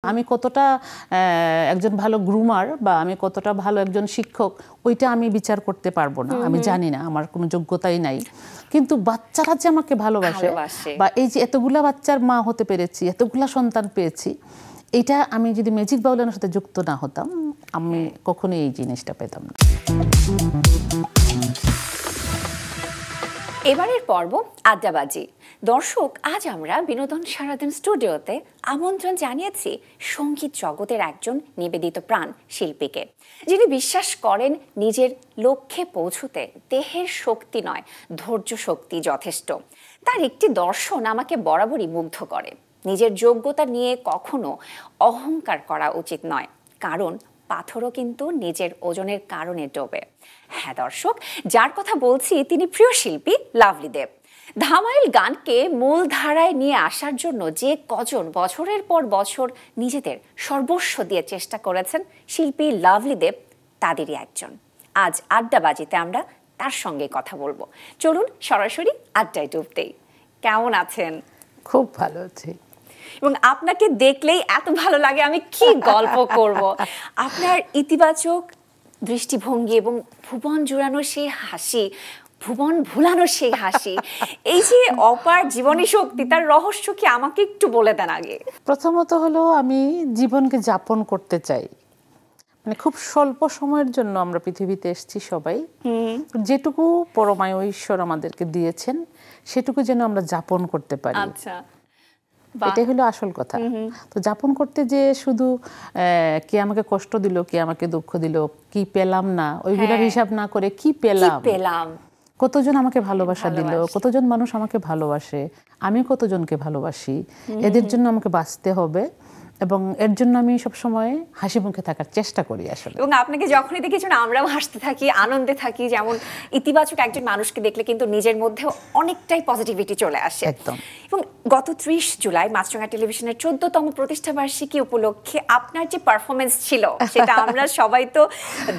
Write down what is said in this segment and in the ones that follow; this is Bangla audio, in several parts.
আমি কতটা একজন ভালো গ্রুমার বা আমি কতটা ভালো একজন শিক্ষক ওইটা আমি বিচার করতে পারবো না, আমি জানি না, আমার কোনো যোগ্যতাই নাই। কিন্তু বাচ্চারা যে আমাকে ভালোবাসে বা এই যে এতগুলা বাচ্চার মা হতে পেরেছি, এতগুলা সন্তান পেয়েছি, এইটা আমি যদি ম্যাজিক বাউলিয়ানার সাথে যুক্ত না হতাম আমি কখনোই এই জিনিসটা পেতাম না। এবারের পর্ব আড্ডাবাজি। দর্শক, আজ আমরা বিনোদন সারাদিন স্টুডিওতে আমন্ত্রণ জানিয়েছি সঙ্গীত জগতের একজন নিবেদিত প্রাণ শিল্পীকে, যিনি বিশ্বাস করেন নিজের লক্ষ্যে পৌঁছতে দেহের শক্তি নয়, ধৈর্য শক্তি যথেষ্ট। তার একটি দর্শন আমাকে বরাবরই মুগ্ধ করে। নিজের যোগ্যতা নিয়ে কখনো অহংকার করা উচিত নয়, কারণ পাথরও কিন্তু নিজের ওজনের কারণে ডোবে। হ্যাঁ দর্শক, যার কথা বলছি তিনি প্রিয় শিল্পী লাভলি দেব। ধামাইল গানকে মূল ধারায় নিয়ে আসার জন্য যে কজন বছরের পর বছর নিজেদের সর্বস্ব দিয়ে চেষ্টা করেছেন শিল্পী লাভলি দেব তাদেরই একজন। আজ আড্ডাবাজিতে আমরা তার সঙ্গে কথা বলবো। চলুন সরাসরি আড্ডায় ডুব দেই। কেমন আছেন? খুব ভালো আছি। এবং আপনাকে দেখলেই এত ভালো লাগে, আমি কি গল্প করব। আপনার ইতিবাচক দৃষ্টিভঙ্গি এবং ভুবন জুড়ানোর সেই হাসি, ভুবন ভুলানোর সেই হাসি, এই যে অপার জীবনী শক্তি, তার রহস্য কি আমাকে একটু বলে দেন আগে। প্রথমত হলো আমি জীবনকে যাপন করতে চাই, মানে খুব স্বল্প সময়ের জন্য আমরা পৃথিবীতে এসেছি সবাই, যেটুকু পরমায় ঈশ্বর আমাদেরকে দিয়েছেন সেটুকু যেন আমরা যাপন করতে পারি। আচ্ছা, এটাই হলো আসল কথা। তো যাপন করতে যে শুধু কে আমাকে কষ্ট দিল, কে আমাকে দুঃখ দিল, কি পেলাম না, ওইগুলোর হিসাব না করে কি পেলাম, কতজন আমাকে ভালোবাসা দিল, কতজন মানুষ আমাকে ভালোবাসে, আমি কতজনকে ভালোবাসি, এদের জন্য আমাকে বাঁচতে হবে এবং এর জন্য আমি সবসময় হাসি মুখে থাকার চেষ্টা করি আসলে। এবং আপনাকে যখনই দেখি আমরাও হাসতে থাকি, আনন্দে থাকি। যেমন ইতিবাচক একজন মানুষকে দেখলে কিন্তু নিজের মধ্যে অনেকটাই পজিটিভিটি চলে আসে একদম। এবং গত 30 জুলাই মাছরাঙা টেলিভিশনের 14তম প্রতিষ্ঠাবার্ষিকী উপলক্ষে আপনার যে পারফরমেন্স ছিল সেটা আমরা সবাই তো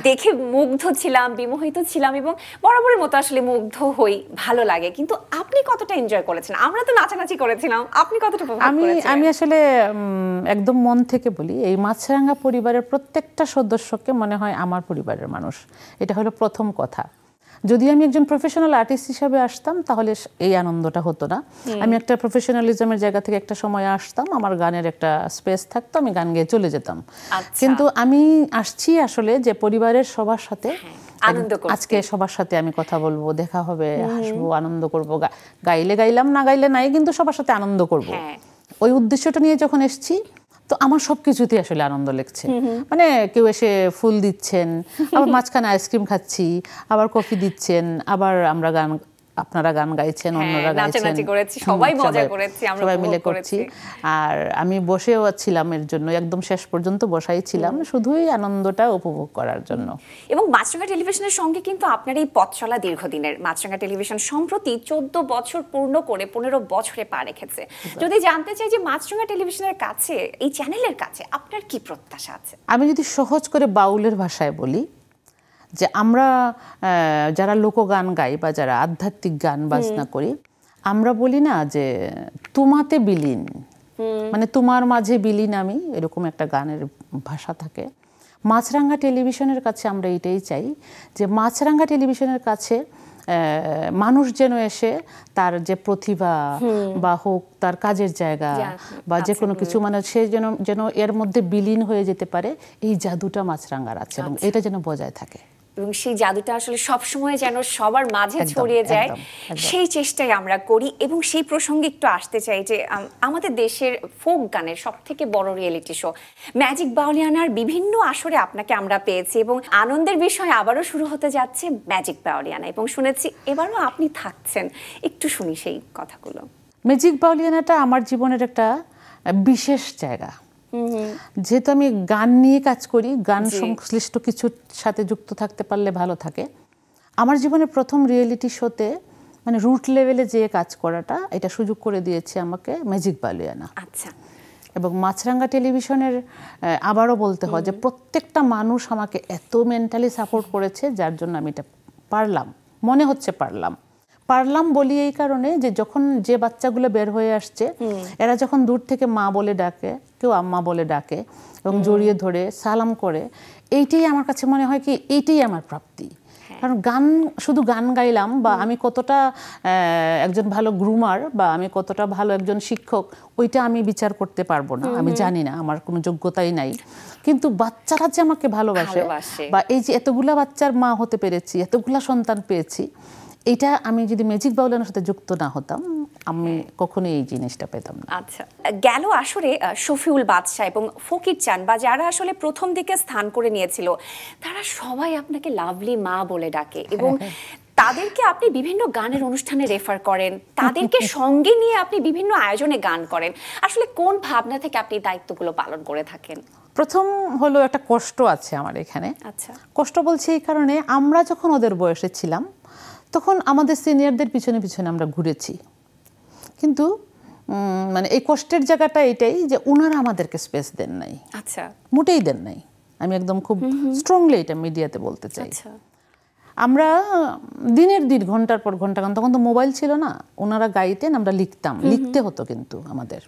দেখে মুগ্ধ ছিলাম, বিমোহিত ছিলাম এবং বরাবরের মতো আসলে মুগ্ধ হই, ভালো লাগে। কিন্তু আপনি কতটা এনজয় করেছেন? আমরা তো নাচানাচি করেছিলাম, আপনি কতটা উপভোগ করেছেন? আমি আসলে একদম মন থেকে বলি, এই মাছরাঙা পরিবারের প্রত্যেকটা সদস্যকে মনে হয় আমার পরিবারের মানুষ। এটা হলো প্রথম কথা। যদি আমি একজন প্রফেশনাল আর্টিস্ট হিসাবে আসতাম তাহলে এই আনন্দটা হতো না। আমি একটা প্রফেশনালিজমের জায়গা থেকে একটা সময় আসতাম, আমার গানের একটা স্পেস থাকতো, আমি গান গেয়ে চলে যেতাম। কিন্তু আমি আসছি আসলে যে পরিবারের সবার সাথে আজকে সবার সাথে আমি কথা বলবো, দেখা হবে, হাসবো, আনন্দ করবো, গাইলে গাইলাম, না গাইলে নাই, কিন্তু সবার সাথে আনন্দ করবো। ওই উদ্দেশ্যটা নিয়ে যখন এসছি তো আমার সবকিছুতে আসলে আনন্দ লাগছে। মানে কেউ এসে ফুল দিচ্ছেন, আবার মাঝখানে আইসক্রিম খাচ্ছি, আবার কফি দিচ্ছেন, আবার আমরা আপনারা গান গাইছেন, অন্যরা গাইছেন, সবাই মজা করেছি, আমরা সবাই মিলে করছি। আর আমি বসেও ছিলাম এর জন্য, একদম শেষ পর্যন্ত বসাই ছিলাম শুধুই আনন্দটা উপভোগ করার জন্য। এবং মাছরাঙা টেলিভিশনের সঙ্গে কিন্তু আপনার এই পথ চলা দীর্ঘদিনের। মাছরাঙা টেলিভিশন সম্প্রতি 14 বছর পূর্ণ করে 15 বছরে পা রেখেছে। যদি জানতে চাই যে মাছরাঙা টেলিভিশনের কাছে, এই চ্যানেলের কাছে আপনার কি প্রত্যাশা আছে? আমি যদি সহজ করে বাউলের ভাষায় বলি, যে আমরা যারা লোকগান গাই বা যারা আধ্যাত্মিক গান বাজনা করি, আমরা বলি না যে তোমাতে বিলীন, মানে তোমার মাঝে বিলীন আমি, এরকম একটা গানের ভাষা থাকে। মাছরাঙা টেলিভিশনের কাছে আমরা এটাই চাই যে মাছরাঙা টেলিভিশনের কাছে মানুষ যেন এসে তার যে প্রতিভা বা হোক তার কাজের জায়গা বা যে কোনো কিছু, মানে সে যেন এর মধ্যে বিলীন হয়ে যেতে পারে, এই জাদুটা মাছরাঙার আছে এবং এটা যেন বজায় থাকে এবং সেই জাদুটা আসলে সবসময় যেন সবার মাঝে ছড়িয়ে যায়, সেই চেষ্টাই আমরা করি। এবং সেই প্রসঙ্গে একটু আসতে চাই যে আমাদের দেশের ফোক গানের সব থেকে বড় রিয়েলিটি শো ম্যাজিক বাউলিয়ানার বিভিন্ন আসরে আপনাকে আমরা পেয়েছি এবং আনন্দের বিষয় আবারও শুরু হতে যাচ্ছে ম্যাজিক বাউলিয়ানা, এবং শুনেছি এবারও আপনি থাকছেন। একটু শুনি সেই কথাগুলো। ম্যাজিক বাউলিয়ানাটা আমার জীবনের একটা বিশেষ জায়গা, যেহেতু আমি গান নিয়ে কাজ করি, গান সংশ্লিষ্ট কিছুর সাথে যুক্ত থাকতে পারলে ভালো থাকে। আমার জীবনের প্রথম রিয়েলিটি শোতে মানে রুট লেভেলে যে কাজ করাটা, এটা সুযোগ করে দিয়েছে আমাকে ম্যাজিক বাউলিয়ানা। আচ্ছা। এবং মাছরাঙা টেলিভিশনের আবারও বলতে হয় যে প্রত্যেকটা মানুষ আমাকে এত মেন্টালি সাপোর্ট করেছে, যার জন্য আমি এটা পারলাম, মনে হচ্ছে পারলাম বলি এই কারণে যে যখন যে বাচ্চাগুলো বের হয়ে আসছে, এরা যখন দূর থেকে মা বলে ডাকে, কেউ আম্মা বলে ডাকে এবং জড়িয়ে ধরে সালাম করে, এইটাই আমার কাছে মনে হয় কি এইটাই আমার প্রাপ্তি। কারণ গান শুধু গান গাইলাম বা আমি কতটা একজন ভালো গ্রুমার বা আমি কতটা ভালো একজন শিক্ষক ওইটা আমি বিচার করতে পারবো না, আমি জানি না, আমার কোনো যোগ্যতাই নাই। কিন্তু বাচ্চারা যে আমাকে ভালোবাসে বা এই যে এতগুলা বাচ্চার মা হতে পেরেছি, এতগুলা সন্তান পেয়েছি, এটা আমি যদি ম্যাজিক বাউলানের সাথে যুক্ত না হতাম আমি কখনোই এই জিনিসটা পেতাম না। আচ্ছা, গেল আসরে শফিউল বাদশা এবং ফকির চান বা যারা আসলে প্রথম দিকে স্থান করে নিয়েছিল তারা সবাই আপনাকে লাভলি মা বলে ডাকে এবং তাদেরকে আপনি বিভিন্ন গানের অনুষ্ঠানে রেফার করেন, তাদেরকে সঙ্গে নিয়ে আপনি বিভিন্ন আয়োজনে গান করেন। আসলে কোন ভাবনা থেকে আপনি দায়িত্বগুলো পালন করে থাকেন? প্রথম হলো একটা কষ্ট আছে আমার এখানে। আচ্ছা, কষ্ট বলছি এই কারণে, আমরা যখন ওদের বয়সে ছিলাম তখন আমাদের সিনিয়রদের পিছনে পিছনে আমরা ঘুরেছি, কিন্তু মানে এই কষ্টের জায়গাটা এটাই যে ওনারা আমাদেরকে স্পেস দেন নাই। আচ্ছা, মোটেই দেন নাই। আমি একদম খুব স্ট্রংলি এটা মিডিয়াতে বলতে চাই। আমরা দিনের দিন ঘন্টার পর ঘন্টা, তখন তো মোবাইল ছিল না, ওনারা গাইতেন, আমরা লিখতাম, লিখতে হতো কিন্তু আমাদের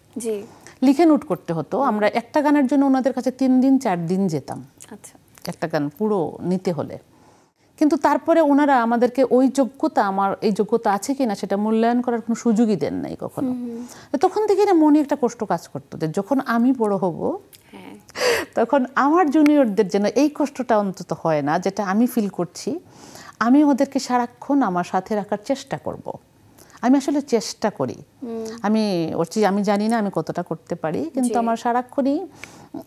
লিখে নোট করতে হতো। আমরা একটা গানের জন্য ওনাদের কাছে 3 দিন 4 দিন যেতাম একটা গান পুরো নিতে হলে। কিন্তু তারপরে ওনারা আমাদেরকে ওই যোগ্যতা, আমার এই যোগ্যতা আছে কিনা সেটা মূল্যায়ন করার কোনো সুযোগই দেন নাই কখনো। তখন থেকে না মনে একটা কষ্ট কাজ করতো যে যখন আমি বড় হব তখন আমার জুনিয়রদের যেন এই কষ্টটা অন্তত হয় না, যেটা আমি ফিল করছি। আমি ওদেরকে সারাক্ষণ আমার সাথে রাখার চেষ্টা করব। আমি আসলে চেষ্টা করি, আমি জানি না আমি কতটা করতে পারি, কিন্তু আমার সারাক্ষণই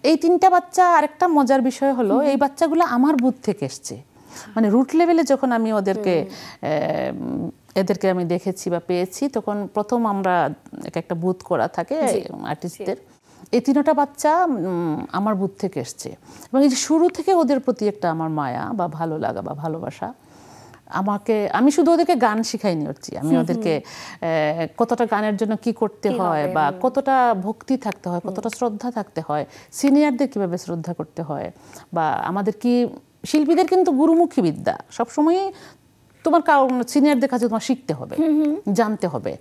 এই 3টা বাচ্চা। আরেকটা মজার বিষয় হলো এই বাচ্চাগুলো আমার বুথ থেকে এসছে, মানে রুট লেভেলে যখন আমি এদেরকে আমি দেখেছি বা পেয়েছি, তখন প্রথম আমরা একটা বুথ করা থাকে আর্টিস্টদের, এই 3টা বাচ্চা আমার বুথ থেকে এসছে এবং এই যে শুরু থেকে ওদের প্রতি একটা আমার মায়া বা ভালো লাগা বা ভালোবাসা। আমি শুধু ওদেরকে গান শিখাইনি, আমি ওদেরকে কতটা গানের জন্য কি করতে হয় বা কতটা ভক্তি থাকতে হয়, কতটা শ্রদ্ধা থাকতে হয়, সিনিয়রদের কিভাবে শ্রদ্ধা করতে হয়, বা আমাদের কি শিল্পীদের কিন্তু গুরুমুখী বিদ্যা সবসময় তোমার সিনিয়রদের কাছে তোমার শিখতে হবে, জানতে হবে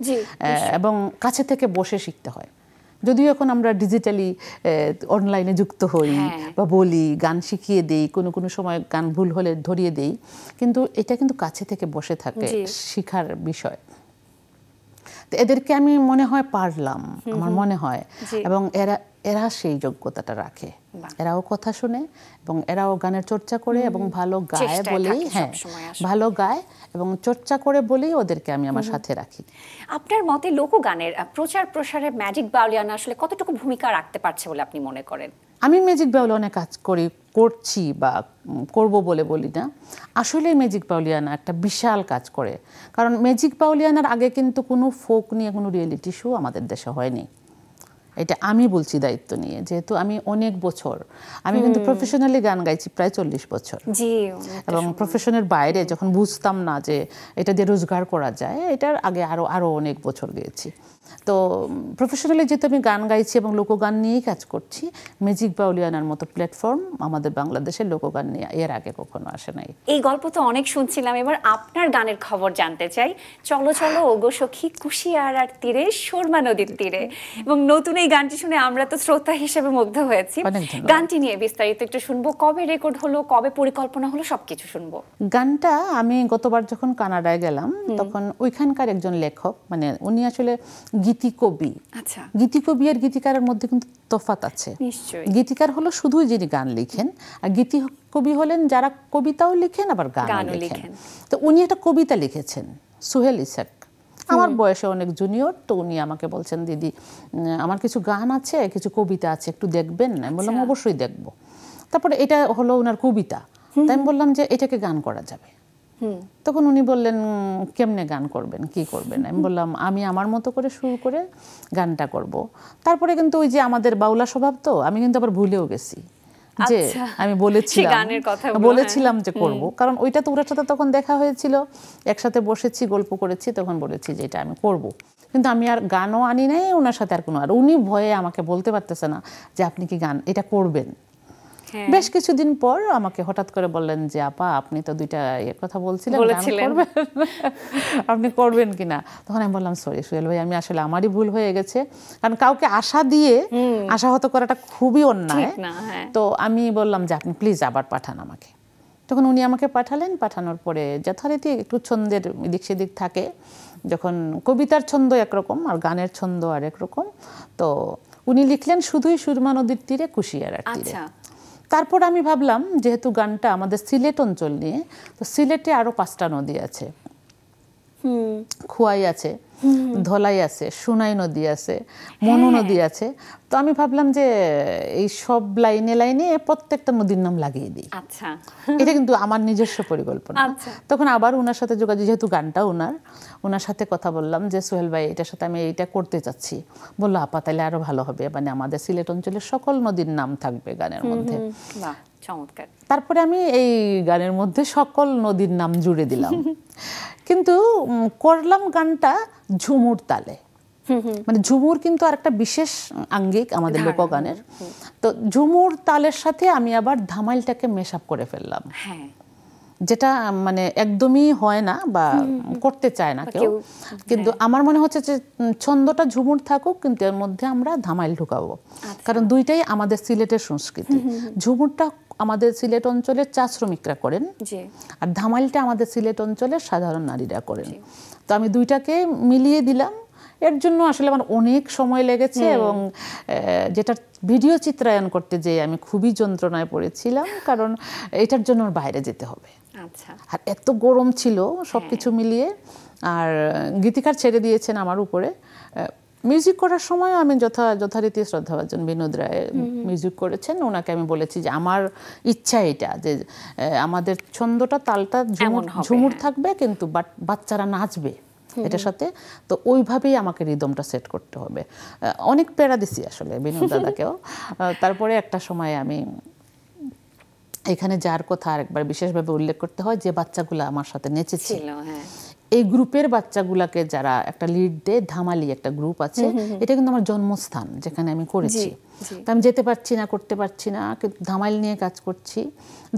এবং কাছে থেকে বসে শিখতে হয়। যদিও এখন আমরা ডিজিটালি অনলাইনে যুক্ত হই বা বলি, গান শিখিয়ে দেই, কোনো সময় গান ভুল হলে ধরিয়ে দেই, কিন্তু এটা কিন্তু কাছে থেকে বসে থাকে শিখার বিষয়। তো এদেরকে আমি মনে হয় পারলাম, আমার মনে হয়, এবং এরা সেই যোগ্যতাটা রাখে। এরাও কথা শুনে এবং এরাও গানের চর্চা করে এবং ভালো গায় বলেই, ভালো গায় এবং চর্চা করে বলেই ওদেরকে আমি আমার সাথে রাখি। আপনার মতে লোকগানের প্রচার প্রসারে ম্যাজিক বাউলিয়ানা আসলে কতটুকু ভূমিকা রাখতে পারছে বলে আপনি মনে করেন? আমি ম্যাজিক বাউলিয়ানা কাজ করছি বা করব বলে বলি না, আসলে ম্যাজিক বাউলিয়ানা একটা বিশাল কাজ করে। কারণ ম্যাজিক বাউলিয়ানার আগে কিন্তু কোনো ফোক নিয়ে কোনো রিয়েলিটি শো আমাদের দেশে হয়নি। এটা আমি বলছি দায়িত্ব নিয়ে, যেহেতু আমি অনেক বছর, আমি কিন্তু প্রফেশনালি গান গাইছি প্রায় 40 বছর, এবং প্রফেশনের বাইরে যখন বুঝতাম না যে এটা দিয়ে রোজগার করা যায়, এটার আগে আরো অনেক বছর গেছি। তো প্রফেশনালি যেহেতু আমি গান গাইছি এবং লোকগান নিয়েই কাজ করছি, ম্যাজিক বাউলিয়ানার মতো প্ল্যাটফর্ম আমাদের বাংলাদেশের লোকগান নিয়ে এর আগে কখনো আসে নাই। এই গল্প তো অনেক শুনছিলাম, এবার আপনার গানের খবর জানতে চাই। চলো চলো ওগো সখী কুশিয়ারার তীরে, সুরমা নদীর তীরে, এবং নতুন এই গানটি শুনে আমরা তো শ্রোতা হিসেবে মুগ্ধ হয়েছি। গানটি নিয়ে বিস্তারিত একটু শুনবো, কবে রেকর্ড হলো, কবে পরিকল্পনা হলো, সবকিছু শুনবো। গানটা আমি গতবার যখন কানাডায় গেলাম তখন ওইখানকার একজন লেখক, মানে উনি আসলে গীতিকবি। আচ্ছা, গীতিকবি আর গীতিকারের মধ্যে কিন্তু তফাৎ আছে। নিশ্চয়ই। গীতিকার হলো শুধু যিনি গান লিখেন, আর গীতিকবি হলেন যারা কবিতাও লিখেন আবার গানও লিখেন। তো উনি একটা কবিতা লিখেছেন, সুহেল ইসাক, আমার বয়সে অনেক জুনিয়র। তো উনি আমাকে বলছেন, দিদি আমার কিছু গান আছে, কিছু কবিতা আছে, একটু দেখবেন? আমি বললাম অবশ্যই দেখবো। তারপরে এটা হলো ওনার কবিতা, তাই আমি বললাম যে এটাকে গান করা যাবে। তখন উনি বললেন, কেমনে গান করবেন, কি করবেন? আমি বললাম আমি আমার মতো করে শুরু করে গানটা করব। তারপরে কিন্তু ওই যে আমাদের বাউলা স্বভাব, তো আমি কিন্তু আবার ভুলেও গেছি যে আমি বলেছিলাম যে করব, কারণ ওইটা তো ওর সাথে তখন দেখা হয়েছিল, একসাথে বসেছি, গল্প করেছি, তখন বলেছি যে এটা আমি করব। কিন্তু আমি আর গানও আনি নাই ওনার সাথে, আর উনি ভয়ে আমাকে বলতে পারতেছে না যে আপনি কি গান এটা করবেন। বেশ কিছুদিন পর আমাকে হঠাৎ করে বললেন যে আপা আপনি তো দুইটা কথা বলছিলেন আপনি করবেন কিনা। তখন আমি বললাম সরি সোহেল ভাই, আমি আসলে আমারই ভুল হয়ে গেছে, কারণ কাউকে আশা দিয়ে আশাহত করাটা খুবই অন্যায়। তো আমি বললাম যে আপনি প্লিজ আবার পাঠান আমাকে। তখন উনি আমাকে পাঠালেন। পাঠানোর পরে যথারীতি একটু ছন্দের এদিক সেদিক থাকে, যখন কবিতার ছন্দ একরকম আর গানের ছন্দ আর একরকম। তো উনি লিখলেন শুধুই সুরমা নদীর তীরে কুশিয়ারার তীরে। তারপর আমি ভাবলাম যেহেতু গানটা আমাদের সিলেট অঞ্চল নিয়ে, তো সিলেটে আরো 5টা নদী আছে, খোয়াই আছে, ধলাই আছে, সুনাই নদী আছে, মনু নদী আছে। তো আমি ভাবলাম যে এই সব লাইনে লাইনে প্রত্যেকটা নদীর নাম লাগিয়ে দিই। আচ্ছা, এটা কিন্তু আমার নিজস্ব পরিকল্পনা। তখন আবার ওনার সাথে যোগাযোগ, যেহেতু গানটা ওনার সাথে কথা বললাম যে সোহেল ভাই এটার সাথে আমি এইটা করতে চাচ্ছি। বললো আপা তাহলে আরো ভালো হবে, মানে আমাদের সিলেট অঞ্চলের সকল নদীর নাম থাকবে গানের মধ্যে। চমৎকার। তারপরে আমি এই গানের মধ্যে সকল নদীর নাম জুড়ে দিলাম, কিন্তু করলাম গানটা ঝুমুর তালে। মানে ঝুমুর কিন্তু আর একটা বিশেষ আঙ্গিক আমাদের লোকগানের। তো ঝুমুর তালের সাথে আমি আবার ধামাইলটাকে মেশ আপ করে ফেললাম, যেটা মানে একদমই হয় না বা করতে চায় না কেউ। কিন্তু আমার মনে হচ্ছে যে ছন্দটা ঝুমুর থাকুক, কিন্তু এর মধ্যে আমরা ধামাইল ঢুকাবো, কারণ দুইটাই আমাদের সিলেটের সংস্কৃতি। ঝুমুরটা আমাদের সিলেট অঞ্চলের চা শ্রমিকরা করেন, আর ধামাইলটা আমাদের সিলেট অঞ্চলের সাধারণ নারীরা করেন। তো আমি দুইটাকে মিলিয়ে দিলাম। এর জন্য আসলে আমার অনেক সময় লেগেছে, এবং যেটা ভিডিও চিত্রায়ন করতে যেয়ে আমি খুবই যন্ত্রণায় পড়েছিলাম, কারণ এটার জন্য বাইরে যেতে হবে। আর এত গরম ছিল সবকিছু মিলিয়ে। আর গীতিকার ছেড়ে দিয়েছেন আমার উপরে। মিউজিক করার সময় আমি যথারীতি শ্রদ্ধাভাজন বিনোদ রায় মিউজিক করেছেন। ওনাকে আমি বলেছি যে আমার ইচ্ছা এটা, যে আমাদের ছন্দটা তালটা ঝুমুর থাকবে, কিন্তু বাচ্চারা নাচবে এটার সাথে। তো ওইভাবেই আমাকে রিদমটা সেট করতে হবে। অনেক প্যারা দিছি আসলে বিনোদ দাদাকেও। তারপরে একটা সময় আমি এখানে যার কথা আরেকবার বিশেষভাবে উল্লেখ করতে হয়, যে বাচ্চাগুলো আমার সাথে নেচেছিল, এই গ্রুপের বাচ্চাগুলাকে যারা একটা লিড দেয়, ধামালি একটা গ্রুপ আছে, এটা কিন্তু আমার জন্মস্থান যেখানে আমি করেছি। তো আমি যেতে পারছি না, করতে পারছি না, কিন্তু ধামাইল নিয়ে কাজ করছি।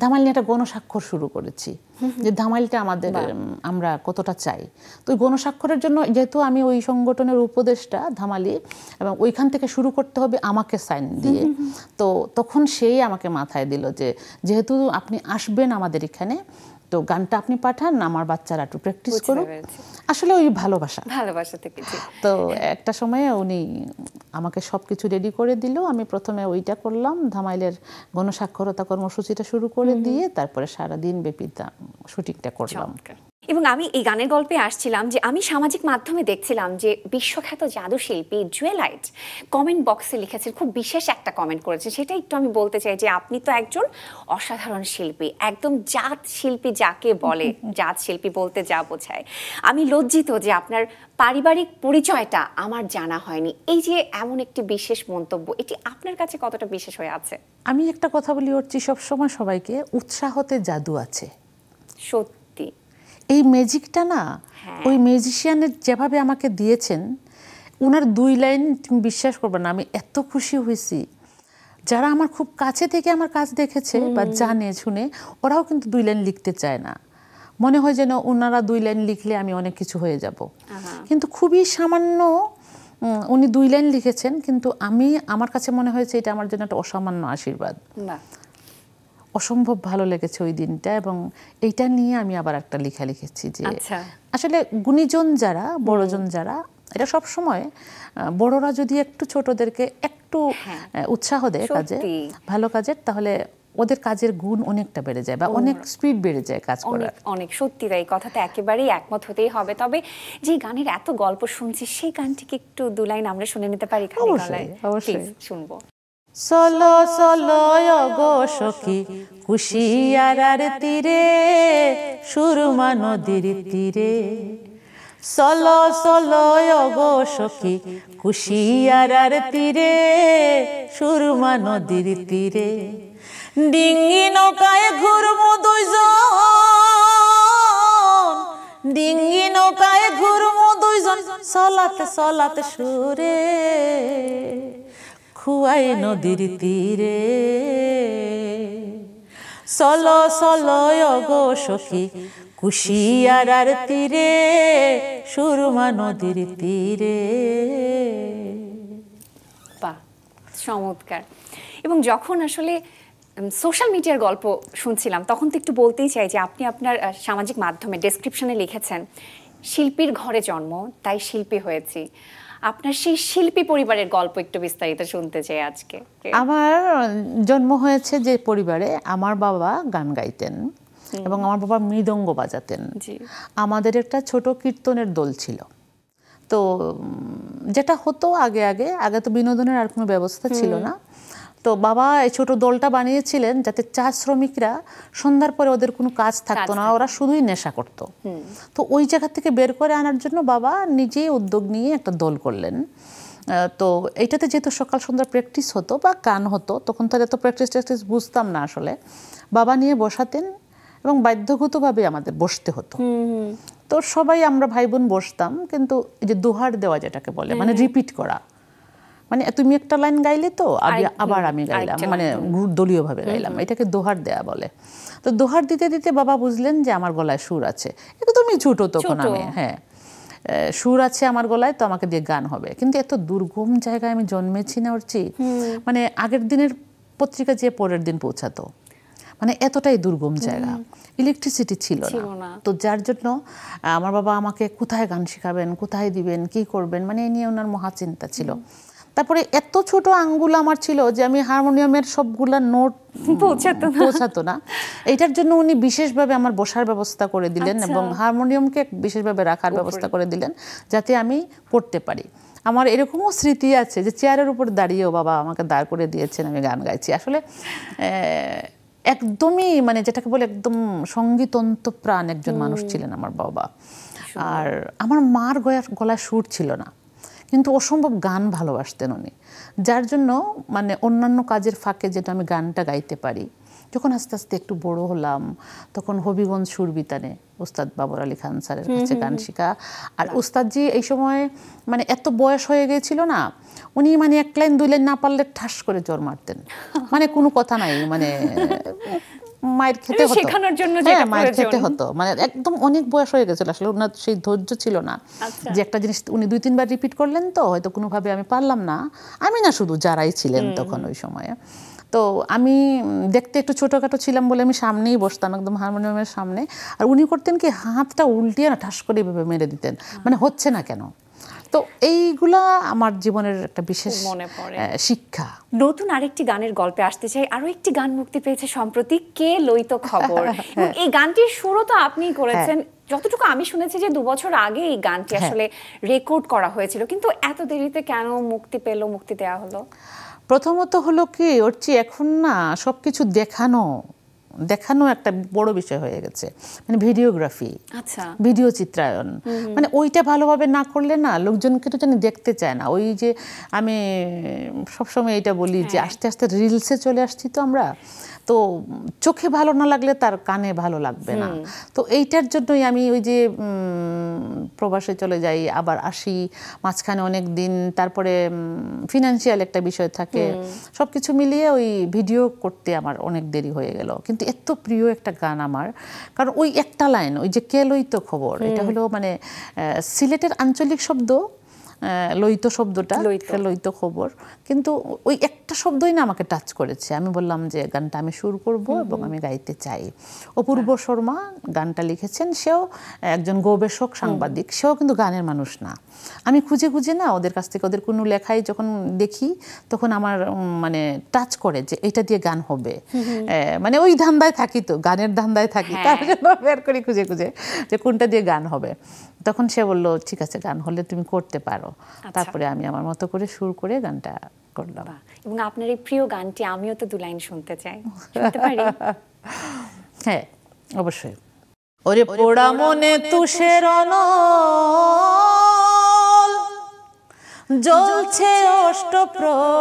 ধামাইল নিয়ে একটা গণস্বাক্ষর শুরু করেছি, যে ধামাইলটা আমাদের আমরা কতটা চাই। তো ওই গণস্বাক্ষরের জন্য যেহেতু আমি ওই সংগঠনের উপদেষ্টা ধামালি, এবং ওইখান থেকে শুরু করতে হবে আমাকে সাইন দিয়ে। তো তখন সেই আমাকে মাথায় দিল যে যেহেতু আপনি আসবেন আমাদের এখানে, তো গানটা আপনি পাঠান, আমার বাচ্চারা একটু প্র্যাকটিস করুক। আসলে ওই ভালোবাসা থেকে। তো একটা সময়ে উনি আমাকে সবকিছু রেডি করে দিল। আমি প্রথমে ওইটা করলাম, ধামাইলের গণস্বাক্ষরতা কর্মসূচিটা শুরু করে দিয়ে তারপরে সারাদিন ব্যাপী শুটিংটা করলাম। এবং আমি এই গানের গল্পে আসছিলাম যে আমি সামাজিক মাধ্যমে দেখছিলাম যে বিশ্বখ্যাত জাদু শিল্পী জুয়েলাইট কমেন্ট বক্সে লিখেছেন, খুব বিশেষ একটা কমেন্ট করেছে। সেটা একটু আমি বলতে চাই যে আপনি তো একজন অসাধারণ শিল্পী, একদম জাত শিল্পী যাকে বলে, জাত শিল্পী বলতে যা বোঝায়। আমি লজ্জিত যে আপনার পারিবারিক পরিচয়টা আমার জানা হয়নি। এই যে এমন একটি বিশেষ মন্তব্য, এটি আপনার কাছে কতটা বিশেষ হয়ে আছে? আমি একটা কথা বলি অর্চি সবসময় সবাইকে, উৎসাহতে জাদু আছে। সত্যি এই ম্যাজিকটা না, ওই ম্যাজিশিয়ানের যেভাবে আমাকে দিয়েছেন, ওনার 2 লাইন তুমি বিশ্বাস করবে না, আমি এত খুশি হয়েছি। যারা আমার খুব কাছে থেকে আমার কাজ দেখেছে বা জানে শুনে, ওরাও কিন্তু 2 লাইন লিখতে চায় না। মনে হয় যেন ওনারা 2 লাইন লিখলে আমি অনেক কিছু হয়ে যাব। কিন্তু খুবই সামান্য উনি 2 লাইন লিখেছেন, কিন্তু আমার কাছে মনে হয়েছে এটা আমার জন্য একটা অসামান্য আশীর্বাদ। অসম্ভব ভালো লেগেছে ওই দিনটা। এবং এইটা নিয়ে আমি আবার একটা লেখা লিখেছি যে আসলে গুণীজন যারা, বড়জন যারা, এটা সব সময় বড়রা যদি একটু ছোটদেরকে একটু উৎসাহ দেয় কাজে, ভালো কাজের, তাহলে ওদের কাজের গুণ অনেকটা বেড়ে যায় বা অনেক স্পিড বেড়ে যায় কাজ করার। অনেক সত্যি তাই, কথাতে একেবারেই একমত হতেই হবে। তবে যে গানের এত গল্প শুনছি, সেই গানটিকে একটু 2 লাইন আমরা শুনে নিতে পারি? অবশ্যই শুনবো। চলো চলো গো সখী কুশিয়ারার তীরে, সুরমা নদীর তীরে। চলো চলো গো সখী কুশিয়ারার তীরে, সুরমা নদীর তীরে। ডিঙ্গি নৌকায় ঘুরমু 2 জন, ডিঙ্গি নৌকায় ঘুরমু 2 জন, চলাতে চলাতে সুরে, খুয়াই নদীর তীরে। চলো চলো গো সখী কুশিয়ারার তীরে সুরমা নদীর তীরে। বাহ, চমৎকার। এবং যখন আসলে সোশ্যাল মিডিয়ার গল্প শুনছিলাম তখন তো একটু বলতেই চাই যে আপনি আপনার সামাজিক মাধ্যমে ডেসক্রিপশনে লিখেছেন শিল্পীর ঘরে জন্ম তাই শিল্পী হয়েছি। আপনার সেই শিল্পী পরিবারের গল্প একটু বিস্তারিত শুনতে চাই আজকে। আমার জন্ম হয়েছে যে পরিবারে, আমার বাবা গান গাইতেন এবং আমার বাবা মৃদঙ্গ বাজাতেন। আমাদের একটা ছোট কীর্তনের দল ছিল। তো যেটা হতো আগে আগে আগে তো বিনোদনের আর কোনো ব্যবস্থা ছিল না। তো বাবা এই ছোট দলটা বানিয়েছিলেন যাতে চা শ্রমিকরা সন্ধ্যার পরে ওদের কোনো কাজ থাকতো না, ওরা শুধুই নেশা করতো। তো ওই জায়গা থেকে বের করে আনার জন্য বাবা নিজেই উদ্যোগ নিয়ে একটা দল করলেন। তো এইটাতে যেহেতু সকাল সন্ধ্যা প্র্যাকটিস হতো বা গান হতো, তখন তো এত প্র্যাকটিস বুঝতাম না আসলে, বাবা নিয়ে বসাতেন এবং বাধ্যগতভাবে আমাদের বসতে হতো। তো সবাই আমরা ভাই বোন বসতাম, কিন্তু এই যে দোহার দেওয়া যেটাকে বলে, মানে রিপিট করা, মানে তুমি একটা লাইন গাইলে তো আবার আমি গাইলাম, মানে দলীয়ভাবে গাইলাম, এটাকে দোহার দেয়া বলে। তো দোহার দিতে দিতে বাবা বুঝলেন যে আমার গলায় সুর আছে, একদমই ছোট তখন আমি, হ্যাঁ সুর আছে আমার গলায়, তো আমাকে দিয়ে গান হবে। কিন্তু এত দুর্গম জায়গায় আমি জন্মেছি না ওরচি, মানে আগের দিনের পত্রিকা যে পরের দিন পৌঁছাতো, মানে এতটাই দুর্গম জায়গা, ইলেকট্রিসিটি ছিল না। তো যার জন্য আমার বাবা আমাকে কোথায় গান শেখাবেন, কোথায় দিবেন, কি করবেন, মানে এই নিয়ে ওনার মহা চিন্তা ছিল। তারপরে এত ছোট আঙ্গুল আমার ছিল যে আমি হারমোনিয়ামের সবগুলা নোট পৌঁছাতো না। এইটার জন্য উনি বিশেষভাবে আমার বসার ব্যবস্থা করে দিলেন এবং হারমোনিয়ামকে বিশেষভাবে রাখার ব্যবস্থা করে দিলেন যাতে আমি পড়তে পারি। আমার এরকমও স্মৃতি আছে যে চেয়ারের উপর দাঁড়িয়েও বাবা আমাকে দাঁড় করে দিয়েছেন, আমি গান গাইছি। আসলে একদমই মানে যেটাকে বলে একদম সঙ্গীতন্ত প্রাণ একজন মানুষ ছিলেন আমার বাবা। আর আমার মার গলায় সুর ছিল না, কিন্তু অসম্ভব গান ভালোবাসতেন উনি, যার জন্য মানে অন্যান্য কাজের ফাঁকে যেটা আমি গানটা গাইতে পারি। যখন আস্তে আস্তে একটু বড় হলাম তখন হবিগঞ্জ সুরবিতানে উস্তাদ বাবর আলী খান স্যারের কাছে গান শেখা। আর উস্তাদজি এই সময় মানে এত বয়স হয়ে গিয়েছিল না, উনি মানে এক লাইন দুই লাইন না পারলে ঠাস করে জোর মারতেন, মানে কোনো কথা নাই, মানে মায়ের খেতে হতো, মায়ের খেতে হতো, মানে একদম অনেক বয়স হয়ে গেছিল, আসলে ওনার সেই ধৈর্য ছিল না যে একটা জিনিস উনি 2-3 বার রিপিট করলেন, তো হয়তো কোনোভাবে আমি পারলাম না, আমি না শুধু যারাই ছিলেন তখন ওই সময়ে। তো আমি দেখতে একটু ছোটোখাটো ছিলাম বলে আমি সামনেই বসতাম, একদম হারমোনিয়ামের সামনে, আর উনি করতেন কি হাতটা উল্টিয়ে না ঠাস করে এভাবে মেরে দিতেন, মানে হচ্ছে না কেন। তো এইগুলা আমার জীবনের একটা বিশেষ শিক্ষা। নতুন আরেকটি গানের গল্পে আসতে চাই। আরো একটি গান মুক্তি পেয়েছে সম্প্রতি, কে লইতো খবর। এই গানটির সুরও তো আপনিই করেছেন। যতটুকু আমি শুনেছি যে 2 বছর আগে এই গানটি আসলে রেকর্ড করা হয়েছিল, কিন্তু এত দেরিতে কেন মুক্তি পেল, মুক্তি দেওয়া হলো? প্রথমত হলো কি ওর চেয়ে এখন না সবকিছু দেখানো একটা বড় বিষয় হয়ে গেছে, মানে ভিডিওগ্রাফি, ভিডিও চিত্রায়ন, মানে ওইটা ভালোভাবে না করলে না লোকজনকে তো জানি দেখতে চায় না। ওই যে আমি সবসময় এটা বলি যে আস্তে আস্তে রিলসে চলে আসছি তো আমরা, তো চোখে ভালো না লাগলে তার কানে ভালো লাগবে না। তো এইটার জন্যই আমি ওই যে প্রবাসে চলে যাই, আবার আসি, মাঝখানে অনেক দিন, তারপরে ফিনান্সিয়াল একটা বিষয় থাকে, সব কিছু মিলিয়ে ওই ভিডিও করতে আমার অনেক দেরি হয়ে গেল। কিন্তু এত প্রিয় একটা গান আমার, কারণ ওই একটা লাইন, ওই যে কে লইতো খবর, এটা হলো মানে সিলেটের আঞ্চলিক শব্দ, লইত শব্দটা, লইত খবর, কিন্তু ওই একটা শব্দই না আমাকে টাচ করেছে। আমি বললাম যে গানটা আমি সুর করব এবং আমি গাইতে চাই। অপূর্ব শর্মা গানটা লিখেছেন, সেও একজন গবেষক সাংবাদিক, সেও কিন্তু গানের মানুষ না। আমি খুঁজে খুঁজে না ওদের কাছ থেকে ওদের কোনো লেখাই যখন দেখি তখন আমার মানে টাচ করে যে এটা দিয়ে গান হবে, মানে ওই ধান্দায় থাকি, তো গানের ধান্দায় থাকি, তার জন্য বের করি খুঁজে খুঁজে যে কোনটা দিয়ে গান হবে। তখন সে বললো ঠিক আছে, গান হলে তুমি করতে পারো। তারপরে আমি আমার মতো করে সুর করে গানটা করলাম। এবং আপনার এই প্রিয় গানটি আমিও তো 2 লাইন শুনতে চাই, শুনতে পারি? হ্যাঁ, অবশ্যই। ওরে পোড়া মনে তুষের অনল জ্বলছে অষ্টপ্রহর,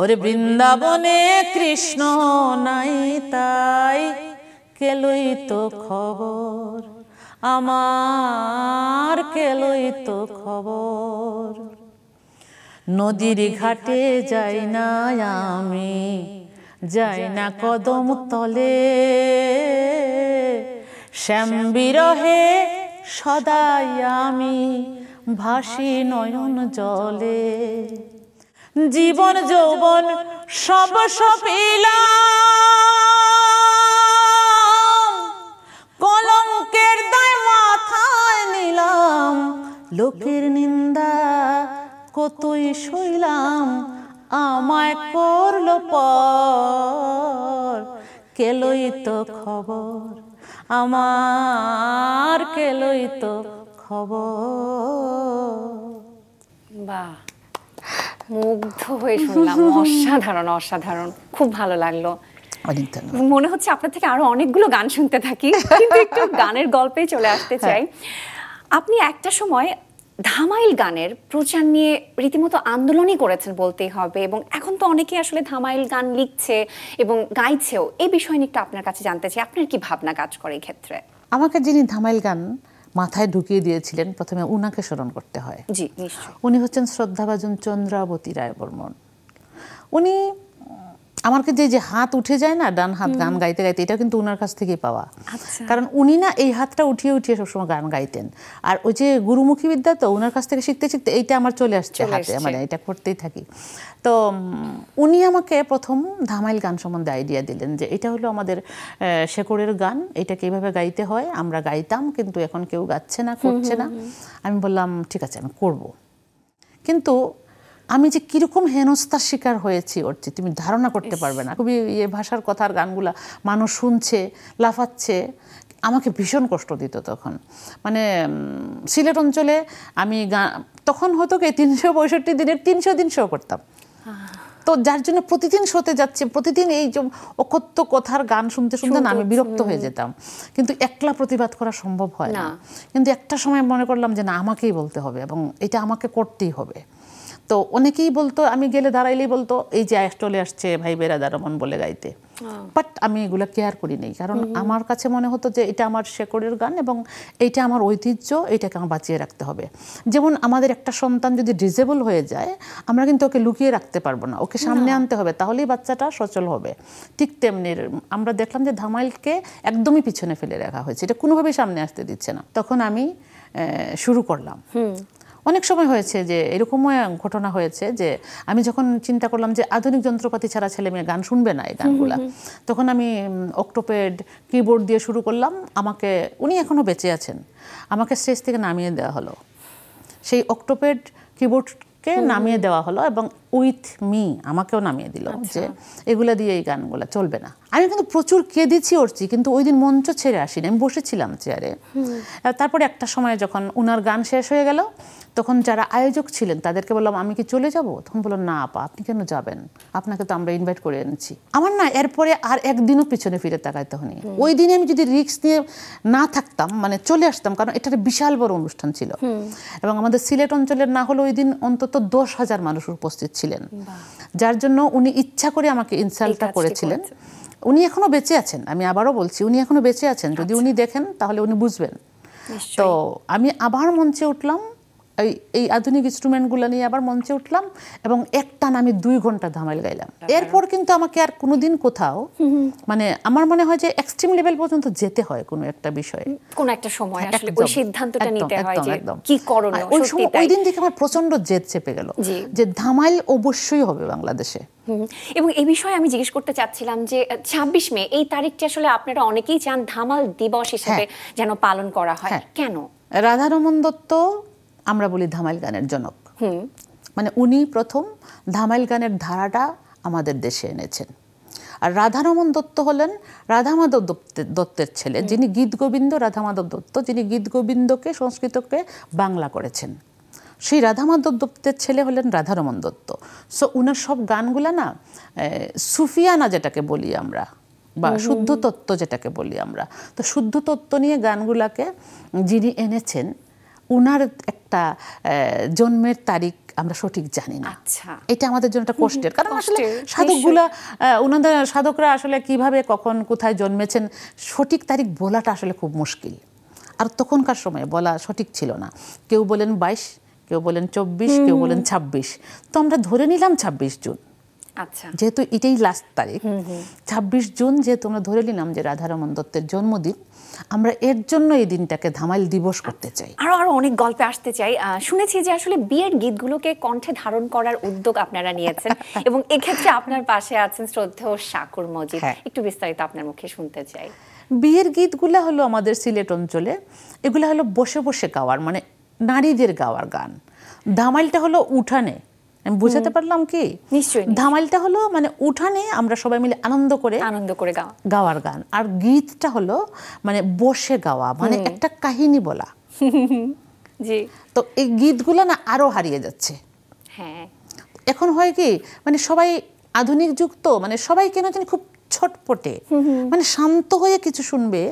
ওরে বৃন্দাবনে কৃষ্ণ নাই তাই কে লইতো খবর, আমার কে লইতো খবর। নদীর ঘাটে যাই না আমি, যাই না কদম তলে, শ্যাম বিরহে সদাই আমি ভাসি নয়ন জলে। জীবন যৌবন সব সপিলাম, কলঙ্কের দায় মাথায় নিলাম, লোকের নিন্দা কতই সইলাম, আমায় করলো পর, কেলই তো খবর আমার, কেলই তো খবর। বাহ, মুগ্ধ হয়ে শুনলাম। অসাধারণ অসাধারণ, খুব ভালো লাগলো। মনে হচ্ছে আপনার থেকে আরো অনেকগুলো গান শুনতে থাকি, কিন্তু একটু গানের গল্পে চলে আসতে চাই। আপনি একটা সময় ধামাইল গানের প্রচার নিয়ে রীতিমতো আন্দোলনই করেছেন বলতেই হবে, এবং এখন তো অনেকেই আসলে ধামাইল গান লিখছে এবং গাইছেও। এই বিষয় নিয়ে একটু আপনার কাছে জানতে চাই, আপনার কি ভাবনা কাজ করে এই ক্ষেত্রে? আমাকে যিনি ধামাইল গান মাথায় ঢুকিয়ে দিয়েছিলেন, প্রথমে উনাকে স্মরণ করতে হয়। জি, নিশ্চয়ই। উনি হচ্ছেন শ্রদ্ধাভাজন চন্দ্রাবতী রায় বর্মন। উনি আমাকে যে হাত উঠে যায় না, ডান হাত গান গাইতে গাইতে, এটা কিন্তু উনার কাছ থেকেই পাওয়া। কারণ উনি না এই হাতটা উঠিয়ে উঠিয়ে সবসময় গান গাইতেন। আর ওই যে গুরুমুখী বিদ্যা, তো উনার কাছ থেকে শিখতে শিখতে এইটা আমার চলে আসছে হাতে, মানে এটা করতেই থাকি। তো উনি আমাকে প্রথম ধামাইল গান সম্বন্ধে আইডিয়া দিলেন যে এটা হলো আমাদের শেকড়ের গান, এটাকে এইভাবে গাইতে হয়। আমরা গাইতাম, কিন্তু এখন কেউ গাচ্ছে না, করছে না। আমি বললাম ঠিক আছে, আমি করব। কিন্তু আমি যে কিরকম হেনস্থার শিকার হয়েছি ওর চেয়ে তুমি ধারণা করতে পারবে না। খুবই ভাষার কথার গানগুলা মানুষ শুনছে, লাফাচ্ছে, আমাকে ভীষণ কষ্ট দিত তখন। মানে সিলেট অঞ্চলে আমি তখন হতো কি 365 দিনের 300 দিন শো করতাম। তো যার জন্য প্রতিদিন শোতে যাচ্ছে, প্রতিদিন এই যে অকথ্য কথার গান শুনতে শুনতে না আমি বিরক্ত হয়ে যেতাম। কিন্তু একলা প্রতিবাদ করা সম্ভব হয় না। কিন্তু একটা সময় মনে করলাম যে না, আমাকেই বলতে হবে এবং এটা আমাকে করতেই হবে। তো অনেকেই বলতো, আমি গেলে দাঁড়াইলেই বলতো এই যে চলে আসছে ভাই বেরাদার রমন বলে গাইতে। বাট আমি এগুলো কেয়ার করি নাই, কারণ আমার কাছে মনে হতো যে এটা আমার শেকড়ের গান এবং এইটা আমার ঐতিহ্য, এটাকে আমার বাঁচিয়ে রাখতে হবে। যেমন আমাদের একটা সন্তান যদি ডিসেবল হয়ে যায়, আমরা কিন্তু ওকে লুকিয়ে রাখতে পারবো না, ওকে সামনে আনতে হবে, তাহলেই বাচ্চাটা সচল হবে। ঠিক তেমনি আমরা দেখলাম যে ধামাইলকে একদমই পিছনে ফেলে রাখা হয়েছে, এটা কোনোভাবেই সামনে আসতে দিচ্ছে না। তখন আমি শুরু করলাম। অনেক সময় হয়েছে যে এরকমও ঘটনা হয়েছে যে আমি যখন চিন্তা করলাম যে আধুনিক যন্ত্রপাতি ছাড়া ছেলে মেয়ে গান শুনবে না এই গানগুলা, তখন আমি অক্টোপ্যাড কিবোর্ড দিয়ে শুরু করলাম। আমাকে, উনি এখনো বেঁচে আছেন, আমাকে স্টেজ থেকে নামিয়ে দেওয়া হলো। সেই অক্টোপ্যাড কিবোর্ডকে নামিয়ে দেওয়া হলো এবং উইথ মি আমাকেও নামিয়ে দিল যে এগুলা দিয়ে এই গানগুলা চলবে না। আমি কিন্তু প্রচুর কেঁদেছি ওরছি, কিন্তু ওই দিন মঞ্চ ছেড়ে আসিনি, আমি বসেছিলাম চেয়ারে। তারপরে একটা সময় যখন উনার গান শেষ হয়ে গেল, তখন যারা আয়োজক ছিলেন তাদেরকে বললাম আমি কি চলে যাব? তখন বললো না আপা, আপনি কেন যাবেন, আপনাকে তো আমরা ইনভাইট করে এনেছি। আমার না এরপরে আর একদিনও পিছনে ফিরে তাকাইতে হয়নি। ওই দিনে আমি যদি রিস্ক নিয়ে না থাকতাম, মানে চলে আসতাম, কারণ এটা বিশাল বড় অনুষ্ঠান ছিল এবং আমাদের সিলেট অঞ্চলের না হলে ওই দিন অন্তত 10,000 মানুষ উপস্থিত ছিলেন, যার জন্য উনি ইচ্ছা করে আমাকে ইনসাল্টটা করেছিলেন। উনি এখনো বেঁচে আছেন, আমি আবারও বলছি উনি এখনো বেঁচে আছেন, যদি উনি দেখেন তাহলে উনি বুঝবেন। তো আমি আবার মঞ্চে উঠলাম, এই আধুনিক ইনস্ট্রুমেন্টগুলো নিয়ে আবার মঞ্চে উঠলাম এবং একটানা আমি 2 ঘন্টা ধামাইল গাইলাম। এরপর কিন্তু আমাকে আর কোনোদিন কোথাও, মানে আমার মনে হয় যে এক্সট্রিম লেভেল পর্যন্ত যেতে হয় কোনো একটা বিষয়ে, কোনো একটা সময় আসলে ওই সিদ্ধান্তটা নিতে হয় যে কি করণীয়। ওই দিন থেকে আমার প্রচন্ড জেদ চেপে গেল যে ধামাইল অবশ্যই হবে বাংলাদেশে। এবং এই বিষয়ে আমি জিজ্ঞেস করতে চাচ্ছিলাম যে 26 মে এই তারিখটি আসলে আপনারা অনেকেই চান ধামাল দিবস হিসেবে যেন পালন করা হয়, কেন? রাধারমন দত্ত আমরা বলি ধামাইল গানের জনক, মানে উনি প্রথম ধামাইল গানের ধারাটা আমাদের দেশে এনেছেন। আর রাধারমন দত্ত হলেন রাধামাধব দত্তের ছেলে, যিনি গীত গোবিন্দ, রাধামাধব দত্ত যিনি গীত গোবিন্দকে সংস্কৃতকে বাংলা করেছেন, সেই রাধামাধব দত্তের ছেলে হলেন রাধারমন দত্ত। সো উনার সব গানগুলা না সুফিয়ানা যেটাকে বলি আমরা, বা শুদ্ধ তত্ত্ব যেটাকে বলি আমরা, তো শুদ্ধ তত্ত্ব নিয়ে গানগুলাকে যিনি এনেছেন, উনার একটা জন্মের তারিখ আমরা সঠিক জানি না। এটা আমাদের জন্য একটা কষ্টের, কারণ আসলে সাধকগুলা, ওনাদের সাধকরা আসলে কিভাবে কখন কোথায় জন্মেছেন সঠিক তারিখ বলাটা আসলে খুব মুশকিল। আর তখনকার সময়ে বলা সঠিক ছিল না। কেউ বলেন 22, কেউ বলেন 24, কেউ বলেন 26। তো আমরা ধরে নিলাম 26 জুন, আচ্ছা, যেহেতু এটাই লাস্ট তারিখ। 26 জুন যেহেতু আমরা ধরে নিলাম যে রাধারমণ দত্তের জন্মদিন, আমরা এর জন্য এই দিনটাকে ধামাইল দিবস করতে চাই। আরো অনেক গল্পে আসতে চাই। শুনেছি যে আসলে বিয়ের গীতগুলোকে কণ্ঠে ধারণ করার উদ্যোগ আপনারা নিয়েছেন এবং এক্ষেত্রে আপনার পাশে আছেন শ্রদ্ধেয় শাকুর মজিদ। একটু বিস্তারিত আপনার মুখে শুনতে চাই। বিয়ের গীতগুলো হলো আমাদের সিলেট অঞ্চলে, এগুলো হলো বসে বসে গাওয়ার, মানে নারীদের গাওয়ার গান। ধামাইলটা হলো উঠানে, আমি বুঝাতে পারলাম কি? নিশ্চয়ই। ধামাইলটা হলো মানে উঠানে আমরা সবাই মিলে আনন্দ করে গাওয়ার গান, আর গীতটা হলো মানে বসে গাওয়া, মানে একটা কাহিনী বলা। জি। তো এই গীতগুলো না আরো হারিয়ে যাচ্ছে। হ্যাঁ, এখন হয় কি, মানে সবাই আধুনিক যুগ, তো মানে সবাই কেন জানি খুব ছটপটে, মানে শান্ত হয়ে কিছু শুনবে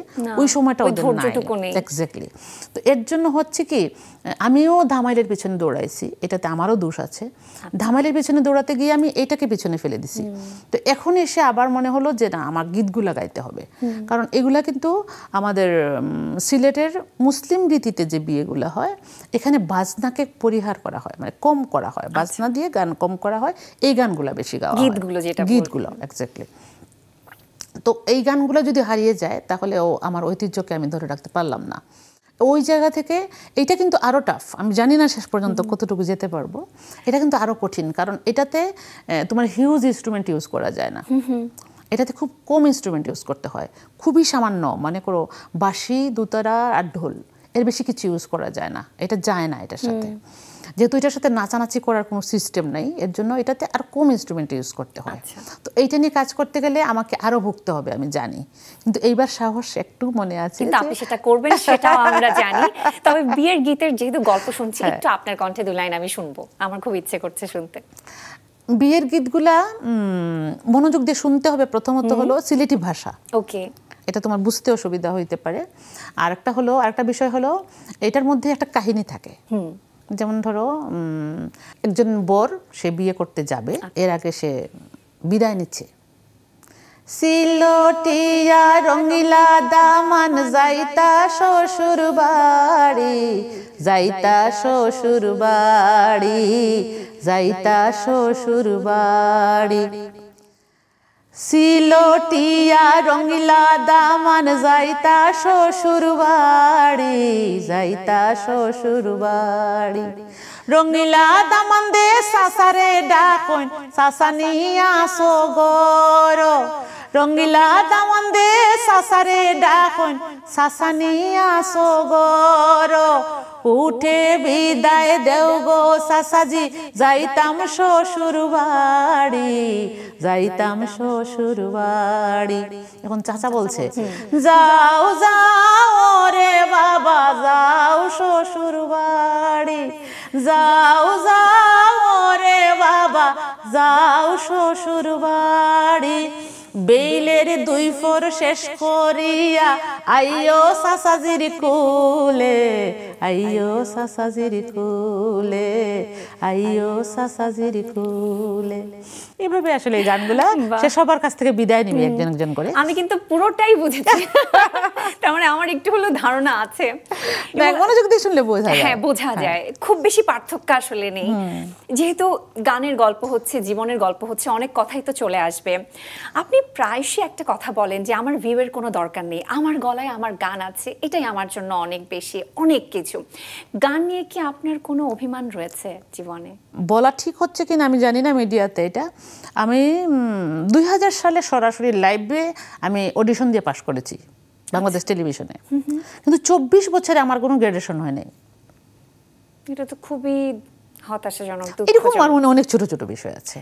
ওই সময়টা ওদের নাই। এক্স্যাক্টলি। তো এর জন্য হচ্ছে কি, আমিও ধামাইলের পেছনে দৌড়াইছি, এটাতে আমারও দোষ আছে। ধামাইলের পেছনে দৌড়াতে গিয়ে আমি এটাকে পেছনে ফেলে দিছি। তো এখন এসে আবার মনে হলো যে না, আমার গীতগুলা গাইতে হবে, কারণ এগুলা কিন্তু আমাদের সিলেটের মুসলিম রীতিতে যে বিয়েগুলো হয়, এখানে বাজনাকে পরিহার করা হয়, মানে কম করা হয়, বাজনা দিয়ে গান কম করা হয়, এই গানগুলা বেশি গাওয়া হয়, গীতগুলো। এক্স্যাক্টলি। তো এই গানগুলো যদি হারিয়ে যায় তাহলে আমার ঐতিহ্যকে আমি ধরে রাখতে পারলাম না। ওই জায়গা থেকে এইটা কিন্তু আরও টাফ, আমি জানি না শেষ পর্যন্ত কতটুকু যেতে পারবো। এটা কিন্তু আরও কঠিন, কারণ এটাতে তোমার হিউজ ইনস্ট্রুমেন্ট ইউজ করা যায় না, এটাতে খুব কম ইনস্ট্রুমেন্ট ইউজ করতে হয়, খুবই সামান্য, মনে করো বাঁশি, দুতারা আর ঢোল, এর বেশি কিছু ইউজ করা যায় না। এটা যায় না এটার সাথে, যেহেতু এটার সাথে নাচানাচি করার কোনো সিস্টেম নেই, এর জন্য এটাতে আর কম ইনস্ট্রুমেন্ট ইউজ করতে হয়। তো এইটা নিয়ে কাজ করতে গেলে আমাকে আরো ভুগতে হবে, আমি জানি, কিন্তু এইবার সাহস একটু মনে আছে কিন্তু আপনি সেটা করবেন, সেটাও আমরা জানি। তবে বিয়ের গীতের যেহেতু গল্প শুনছি, একটু আপনার কণ্ঠে 2 লাইন আমি শুনবো, আমার খুব ইচ্ছে করছে শুনতে। বিয়ের গীতগুলা মনোযোগ দিয়ে শুনতে হবে। প্রথমত হলো সিলেটি ভাষা, ওকে, এটা তোমার বুঝতে অসুবিধা হইতে পারে। আর একটা বিষয় হলো এটার মধ্যে একটা কাহিনী থাকে। যেমন ধরো একজন বর, সে বিয়ে করতে যাবে, এর আগে সে বিদায় নিচ্ছে। সিলটিয়া রঙিলা দামান যাইতা শ্বশুর বাড়ি, যাইতা শ্বশুর বাড়ি, যাইতা শ্বশুর বাড়ি। সিলটিয়া রঙিলা দামান যাইতা শ্বশুর বাড়ি, যাইতা শ্বশুর বাড়ি। রঙিলা দামান দে সাসারে ডাকন, সাসা নিয়া সগর। রঙিলা দামান দে সাসারে ডাকন, সাসা নিয়া সগর। উঠে বিদায় দেও গো সাসাজি, যাইতাম শ্বশুর বাড়ি, যাইতাম শ্বশুর বাড়ি। এখন চাচা বলছে, যাও যাও রে বাবা, যাও শ্বশুর বাড়ি, যাও যাও রে বাবা, যাও শ্বশুর বাড়ি। বেইলের 2 ফোর শেষ করিয়া আইও সাসাজির কুলে, আইও সাসাজির কুলে, আইও সাসাজির কুলে। এইভাবে আসলে এই গানগুলা সে সবার কাছ থেকে বিদায় নিবে একজন একজন করে। আমি কিন্তু পুরোটাই বুঝেছি, তার মানে আমার একটু হলো ধারণা আছে। মনোযোগ দিয়ে শুনলে বোঝা যায়। হ্যাঁ, বোঝা যায়। খুব বেশি পার্থক্য আসলে নেই, যেহেতু গানের গল্প হচ্ছে, জীবনের গল্প হচ্ছে, অনেক কথাই তো চলে আসবে। আপনি প্রায়শই একটা কথা বলেন যে আমার ভিউয়ের কোনো দরকার নেই, আমার গলায় আমার গান আছে, এটাই আমার জন্য অনেক বেশি, অনেক কিছু। গান নিয়ে কি আপনার কোনো অভিমান রয়েছে জীবনে? বলা ঠিক হচ্ছে কিনা আমি জানি না মিডিয়াতে এটা। আমি 2000 সালে সরাসরি লাইভে আমি অডিশন দিয়ে পাশ করেছি বাংলাদেশ টেলিভিশনে, কিন্তু 24 বছরে আমার কোনো গ্র্যাজুয়েশন হয়নি। এটা তো খুবই হতাশাজনক। এরকম আর অনেক ছোট ছোট বিষয় আছে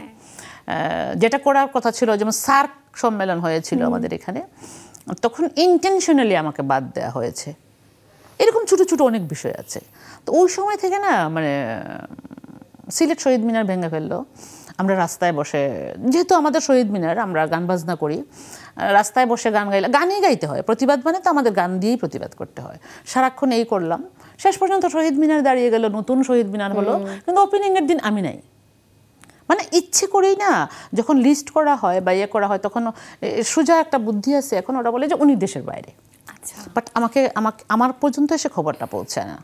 যেটা করার কথা ছিল। যেমন সার্ক সম্মেলন হয়েছিল আমাদের এখানে, তখন ইন্টেনশনালি আমাকে বাদ দেওয়া হয়েছে। এরকম ছোট ছোট অনেক বিষয় আছে। তো ওই সময় থেকে না, মানে সিলেট শহীদ মিনার ভেঙে ফেললো। আমরা রাস্তায় বসে, যেহেতু আমাদের শহীদ মিনার, আমরা গান বাজনা করি, রাস্তায় বসে গান গাইলে, গানই গাইতে হয়। প্রতিবাদ মানে তো আমাদের গান দিয়েই প্রতিবাদ করতে হয়। সারাক্ষণ এই করলাম, শেষ পর্যন্ত শহীদ মিনার দাঁড়িয়ে গেল, নতুন শহীদ মিনার হলো, কিন্তু ওপেনিংয়ের দিন আমি নাই। মানে ইচ্ছে করেই না, যখন লিস্ট করা হয় বা ইয়ে করা হয়, তখন সোজা একটা বুদ্ধি আছে, এখন ওরা বলে যে উনি দেশের বাইরে। বাট আমার পর্যন্ত এসে খবরটা পৌঁছায় না।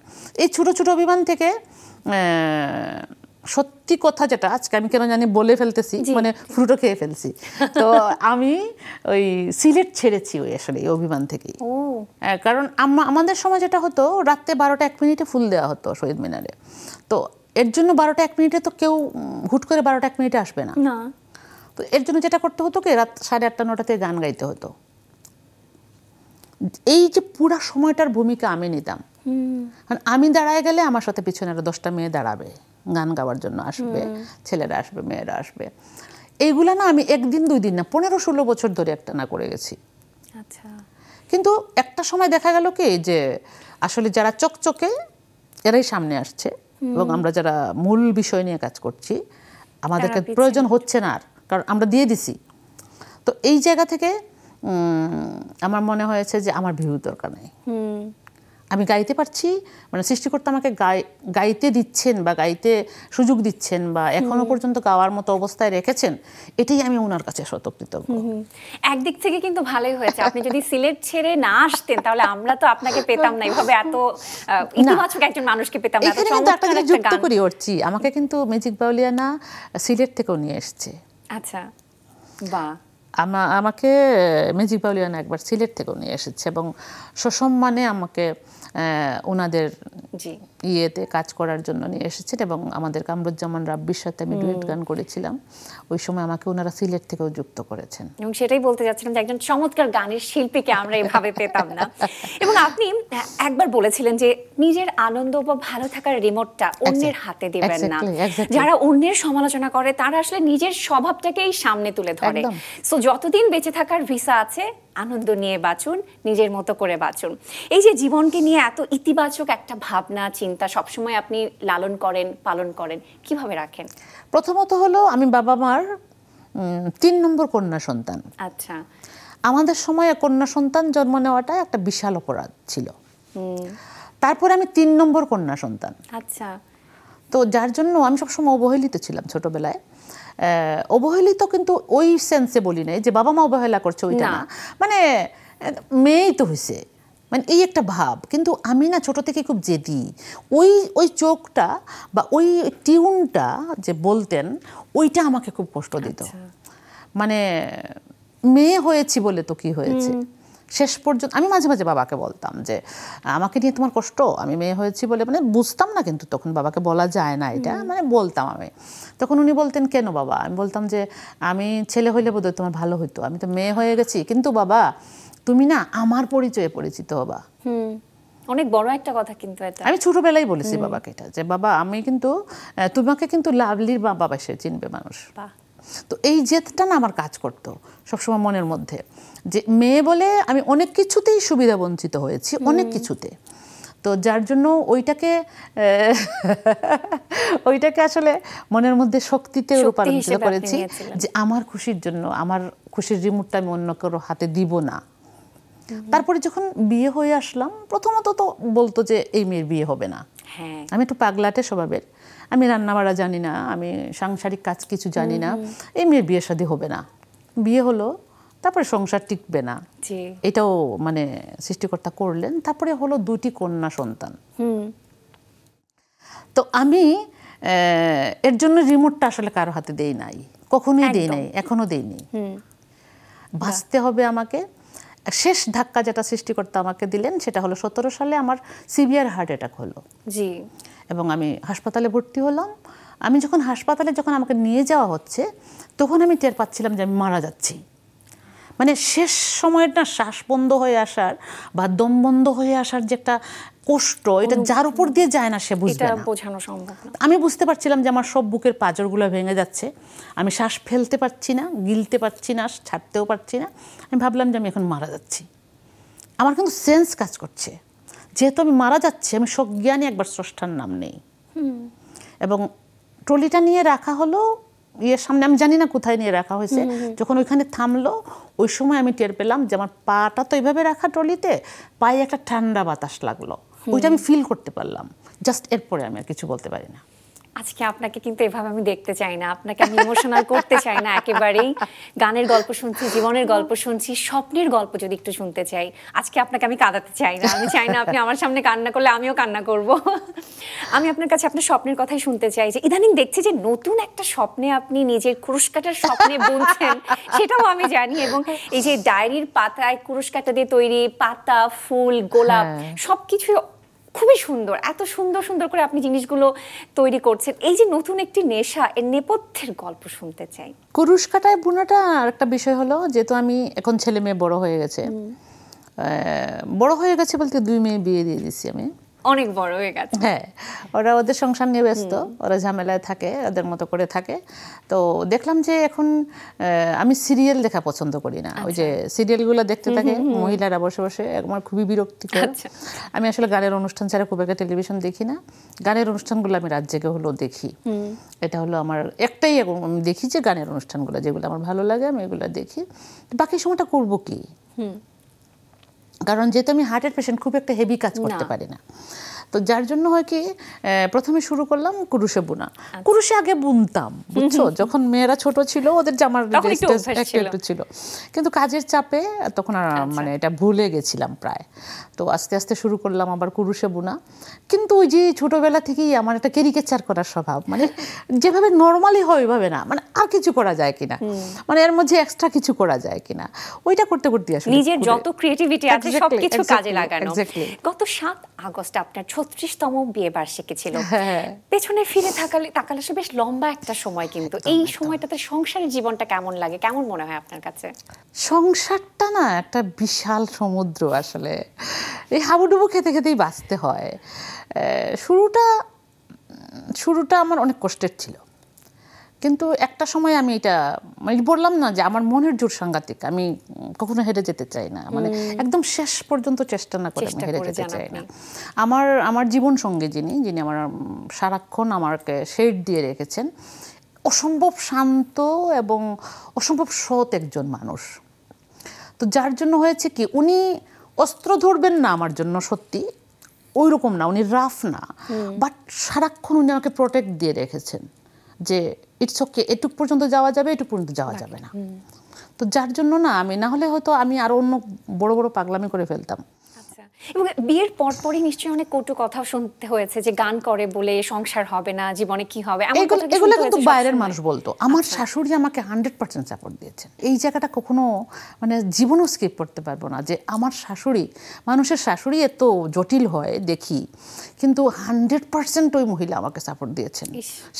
এই ছোটো ছোটো অভিমান থেকে সত্যি কথা যেটা আজকে আমি কেন জানি বলে ফেলতেছি, মানে ফ্রুটও খেয়ে ফেলছি। তো আমি ওই সিলেট ছেড়েছি ওই আসলে এই অভিমান থেকেই। কারণ আমাদের সময় যেটা হতো, রাত্রে 12টা 1 মিনিটে ফুল দেওয়া হতো শহীদ মিনারে। তো এর জন্য 12টা 1 মিনিটে তো কেউ হুট করে 12টা 1 মিনিটে আসবে না। তো এর জন্য যেটা করতে হতো কি, রাত 8:30 9টাতে গান গাইতে হতো। এই যে পুরা সময়টার ভূমিকা আমি নিতাম। কারণ আমি দাঁড়ায় গেলে আমার সাথে পিছনে আরো 10টা মেয়ে দাঁড়াবে, গান গাওয়ার জন্য আসবে, ছেলেরা আসবে, মেয়েরা আসবে। এইগুলা না আমি 1 দিন 2 দিন না 15-16 বছর ধরে একটা না করে গেছি। আচ্ছা। কিন্তু একটা সময় দেখা গেল কি যে আসলে যারা চকচকে এরাই সামনে আসছে, এবং আমরা যারা মূল বিষয় নিয়ে কাজ করছি আমাদেরকে প্রয়োজন হচ্ছে না আর, কারণ আমরা দিয়ে দিছি। তো এই জায়গা থেকে আমার মনে হয়েছে যে আমার ভিউ দরকার নেই। আমি গাইতে পারছি, মানে সৃষ্টিকর্তা আমাকে গাইতে দিচ্ছেন বা গাইতে সুযোগ দিচ্ছেন বা এখনো পর্যন্ত গাওয়ার মতো অবস্থায় রেখেছেন, এটাই আমি ওনার কাছে শতকৃতজ্ঞ। একদিক থেকে কিন্তু ভালোই হয়েছে, আপনি যদি সিলেট ছেড়ে না আসতেন তাহলে আমরা তো আপনাকে পেতাম না, এইভাবে এত ইতিবাচক একজন মানুষকে পেতাম না। এখানে কিন্তু একটা জিনিস যুক্ত করি করছি, আমাকে কিন্তু ম্যাজিক বাউলিয়া না সিলেট থেকেও নিয়ে এসছে। আচ্ছা, বাহ। আমাকে ম্যাজিক বাউলিয়ানা একবার সিলেট থেকেও নিয়ে এসেছে, এবং সসম্মানে আমাকে ওনাদের ইয়েতে কাজ করার জন্য নিয়ে এসেছেন, এবং আমাদের কামরুজ্জামান রাব্বির সাথে আমি ডুয়েট গান করেছিলাম। ওই সময় আমাকে ওনারা সিলেট থেকেও যুক্ত করেছেন। এবং সেটাই বলতে যাচ্ছিলাম যে একজন চমৎকার গানের শিল্পীকে আমরা এভাবে পেতাম না। এবং আপনি একবার বলেছিলেন যে নিজের আনন্দ বা ভালো থাকার রিমোটটা অন্যের হাতে দিবেন না। যারা অন্যের সমালোচনা করে তারা আসলে নিজের স্বভাবটাকেই সামনে তুলে ধরে। সো যতদিন বেঁচে থাকার ভিসা আছে আনন্দ নিয়ে বাঁচুন, নিজের মতো করে বাঁচুন। এই যে জীবনকে নিয়ে এত ইতিবাচক একটা ভাবনা চিন্তা সবসময় আপনি লালন করেন, পালন করেন, কিভাবে রাখেন? প্রথমত হলো আমি বাবা মার 3 নম্বর কন্যা সন্তান। আচ্ছা। আমাদের সময়ে কন্যা সন্তান জন্ম নেওয়াটা একটা বিশাল অপরাধ ছিল। তারপরে আমি 3 নম্বর কন্যা সন্তান। আচ্ছা। তো যার জন্য আমি সবসময় অবহেলিত ছিলাম ছোটবেলায়। অবহেলিত কিন্তু ওই সেন্সে বলি নাই যে বাবা মা অবহেলা করছে, ওইটা না, মানে মেয়েই তো হয়েছে, মানে এই একটা ভাব। কিন্তু আমি না ছোট থেকে খুব জেদি, ওই চোখটা বা ওই টিউনটা যে বলতেন ওইটা আমাকে খুব কষ্ট দিত। মানে মেয়ে হয়েছি বলে তো কি হয়েছে, শেষ পর্যন্ত আমি মাঝে মাঝে বাবাকে বলতাম যে আমাকে নিয়ে তোমার কষ্ট, আমি মেয়ে হয়েছি বলে, মানে বুঝতাম না কিন্তু তখন, বাবাকে বলা যায় না এটা, মানে বলতাম আমি। তখন উনি বলতেন কেন বাবা? আমি বলতাম যে আমি ছেলে হইলে বোধহয় তোমার ভালো হতো, আমি তো মেয়ে হয়ে গেছি, কিন্তু বাবা তুমি না আমার পরিচয়ে পরিচিত হবা। অনেক বড় একটা কথা কিন্তু এটা আমি ছোটবেলায় বলেছি বাবাকে এটা, যে বাবা আমি কিন্তু তোমাকে কিন্তু লাভলির বাবা সে চিনবে মানুষ। তো এই জেদটা না আমার কাজ করতো সবসময় মনের মধ্যে, যে মেয়ে বলে আমি অনেক কিছুতেই সুবিধা বঞ্চিত হয়েছি, অনেক কিছুতে। তো যার জন্য ওইটাকে আসলে মনের মধ্যে শক্তিতে রূপান্তরিত করেছি, যে আমার খুশির জন্য, আমার খুশির রিমোটটা আমি অন্য কারো হাতে দিব না। তারপরে যখন বিয়ে হয়ে আসলাম, প্রথমত তো বলতো যে এই মেয়ের বিয়ে হবে না। আমি একটু পাগলাটে স্বভাবের, আমি রান্না বাড়া জানি না, আমি সাংসারিক কাজ কিছু জানি না, এই মেয়ের বিয়ে শাদী হবে না। বিয়ে হলো, তারপরে সংসার টিকবে না, এটাও মানে সৃষ্টিকর্তা করলেন। তারপরে হলো 2টি কন্যা সন্তান। তো আমি এর জন্য রিমোটটা আসলে কারো হাতে দেই নাই, কখনোই দেই নাই, এখনো দেইনি। বাঁচতে হবে আমাকে। শেষ ধাক্কা যেটা সৃষ্টিকর্তা আমাকে দিলেন সেটা হলো 17 সালে আমার সিভিয়ার হার্ট অ্যাটাক হলো, এবং আমি হাসপাতালে ভর্তি হলাম। আমি যখন হাসপাতালে আমাকে নিয়ে যাওয়া হচ্ছে, তখন আমি টের পাচ্ছিলাম যে আমি মারা যাচ্ছি। মানে শেষ সময়ের না শ্বাস বন্ধ হয়ে আসার বা দম বন্ধ হয়ে আসার যে একটা কষ্ট, এটা যার উপর দিয়ে যায় না সে বুঝবে না, বোঝানো সম্ভব না। আমি বুঝতে পারছিলাম যে আমার সব বুকের পাঁজরগুলো ভেঙে যাচ্ছে, আমি শ্বাস ফেলতে পারছি না, গিলতে পারছি না, ছাড়তেও পারছি না। আমি ভাবলাম যে আমি এখন মারা যাচ্ছি। আমার কিন্তু সেন্স কাজ করছে, যেহেতু আমি মারা যাচ্ছি, আমি সজ্ঞানে একবার স্রষ্টার নাম নেই। এবং ট্রলিটা নিয়ে রাখা হলো ইয়ের সামনে, আমি জানি না কোথায় নিয়ে রাখা হয়েছে। যখন ওইখানে থামলো, ওই সময় আমি টের পেলাম যে আমার পাটা তো এইভাবে রাখা ট্রলিতে, পায়ে একটা ঠান্ডা বাতাস লাগলো, ওইটা আমি ফিল করতে পারলাম। জাস্ট এরপরে আমি আর কিছু বলতে পারি না। আজকে আপনাকে কিন্তু এভাবে আমি দেখতে চাই না, আপনাকে আমি ইমোশনাল করতে চাই না একেবারেই। গানের গল্প শুনছি, জীবনের গল্প শুনছি, স্বপ্নের গল্প যদি একটু শুনতে চাই। আজকে আপনাকে আমি কাঁদাতে চাই না, আমি চাই না আপনি আমার সামনে কান্না করলে আমিও কান্না করব। আমি আপনার কাছে আপনার স্বপ্নের কথাই শুনতে চাই, যে ইদানিং দেখছি যে নতুন একটা স্বপ্নে আপনি নিজের কুরুশ কাটার স্বপ্নে বুনছেন, সেটাও আমি জানি। এবং এই যে ডায়েরির পাতায় কুরুশ কাটা দিয়ে তৈরি পাতা, ফুল, গোলাপ সবকিছু খুবই সুন্দর। এত সুন্দর সুন্দর করে আপনি জিনিসগুলো তৈরি করছেন, এই যে নতুন একটি নেশা, এর নেপথ্যের গল্প শুনতে চাই। কুরুশ কাটায় বোনাটা আরেকটা বিষয় হলো, যেহেতু আমি এখন ছেলে মেয়ে বড় হয়ে গেছে, বলতে 2 মেয়ে বিয়ে দিয়ে দিচ্ছি আমি। অনেক বড় হয়ে গেছে। হ্যাঁ, ওরা ওদের সংসার নিয়ে ব্যস্ত, ওরা ঝামেলায় থাকে, ওদের মতো করে থাকে। তো দেখলাম যে এখন আমি সিরিয়াল দেখা পছন্দ করি না। ওই যে সিরিয়ালগুলো দেখতে থাকে মহিলারা বসে বসে, আমার খুবই বিরক্তিকর। আমি আসলে গানের অনুষ্ঠান ছাড়া খুব একটা টেলিভিশন দেখি না। গানের অনুষ্ঠানগুলো আমি রাত জেগে হলেও দেখি। এটা হলো আমার একটাই, আমি দেখি যে গানের অনুষ্ঠানগুলো যেগুলো আমার ভালো লাগে আমি এগুলো দেখি। বাকি সময়টা করবো কি? কারণ যেহেতু আমি হার্টের পেশেন্ট, খুব একটা হেভি কাজ করতে পারি না। তো যার জন্য হয় কি, প্রথমে শুরু করলাম কুরুশে বোনা। কুরুশে আগে বুনতাম, বুঝছো, যখন মেয়েরা ছোট ছিল ওদের জামার একটু ছিল, কিন্তু কাজের চাপে তখন মানে এটা ভুলে গেছিলাম প্রায়। তো আস্তে আস্তে শুরু করলাম আবার কুরুশে বোনা। কিন্তু ওই যে ছোটবেলা থেকেই আমার একটা ক্যারিকেচার করার স্বভাব, মানে যেভাবে নর্মালি হয় ওইভাবে না, মানে আর কিছু করা যায় কিনা, মানে এর মধ্যে এক্সট্রা কিছু করা যায় কিনা, ওইটা করতে করতে আসলে নিজের যত ক্রিয়েটিভিটি আছে সবকিছু কাজে লাগানো। গত 7 আগস্ট আপনার 36তম বিয়ে বার্ষিকী ছিল। পেছনে ফিরে তাকালে বেশ লম্বা একটা সময়, কিন্তু এই সময়টাতে সংসারের জীবনটা কেমন লাগে, কেমন মনে হয় আপনার কাছে? সংসারটা না একটা বিশাল সমুদ্র আসলে, এই হাবুডুবু খেতে খেতেই বাঁচতে হয়। শুরুটা আমার অনেক কষ্টের ছিল, কিন্তু একটা সময় আমি এটা মানে বললাম না যে আমার মনের জোর সাংঘাতিক, আমি কখনো হেরে যেতে চাই না, মানে একদম শেষ পর্যন্ত চেষ্টা না করে আমি হেরে যেতে চাই না। আমার জীবন সঙ্গী যিনি আমার সারাক্ষণ আমাকে শেড দিয়ে রেখেছেন, অসম্ভব শান্ত এবং অসম্ভব সৎ একজন মানুষ। তো যার জন্য হয়েছে কি, উনি অস্ত্র ধরবেন না আমার জন্য, সত্যি ওই রকম না, উনি রাফ না, বাট সারাক্ষণ উনি আমাকে প্রোটেক্ট দিয়ে রেখেছেন যে ইটস ওকে, এটুক পর্যন্ত যাওয়া যাবে, এটুক পর্যন্ত যাওয়া যাবে না। তো যার জন্য না, আমি না হলে হয়তো আমি আরো অন্য বড় বড় পাগলামি করে ফেলতাম। এবং বিয়ের পরপরই নিশ্চয়ই অনেক কটু কথাও শুনতে হয়েছে, যে গান করে বলে সংসার হবে না, জীবনে কি হবে, এগুলো কিন্তু বাইরের মানুষ বলতো। আমার শাশুড়ি আমাকে 100% সাপোর্ট দিয়েছেন। এই জায়গাটা কখনো মানে জীবনও স্কিপ করতে পারবো না, যে আমার শাশুড়ি, মানুষের শাশুড়ি এত জটিল হয় দেখি, কিন্তু 100% ওই মহিলা আমাকে সাপোর্ট দিয়েছেন।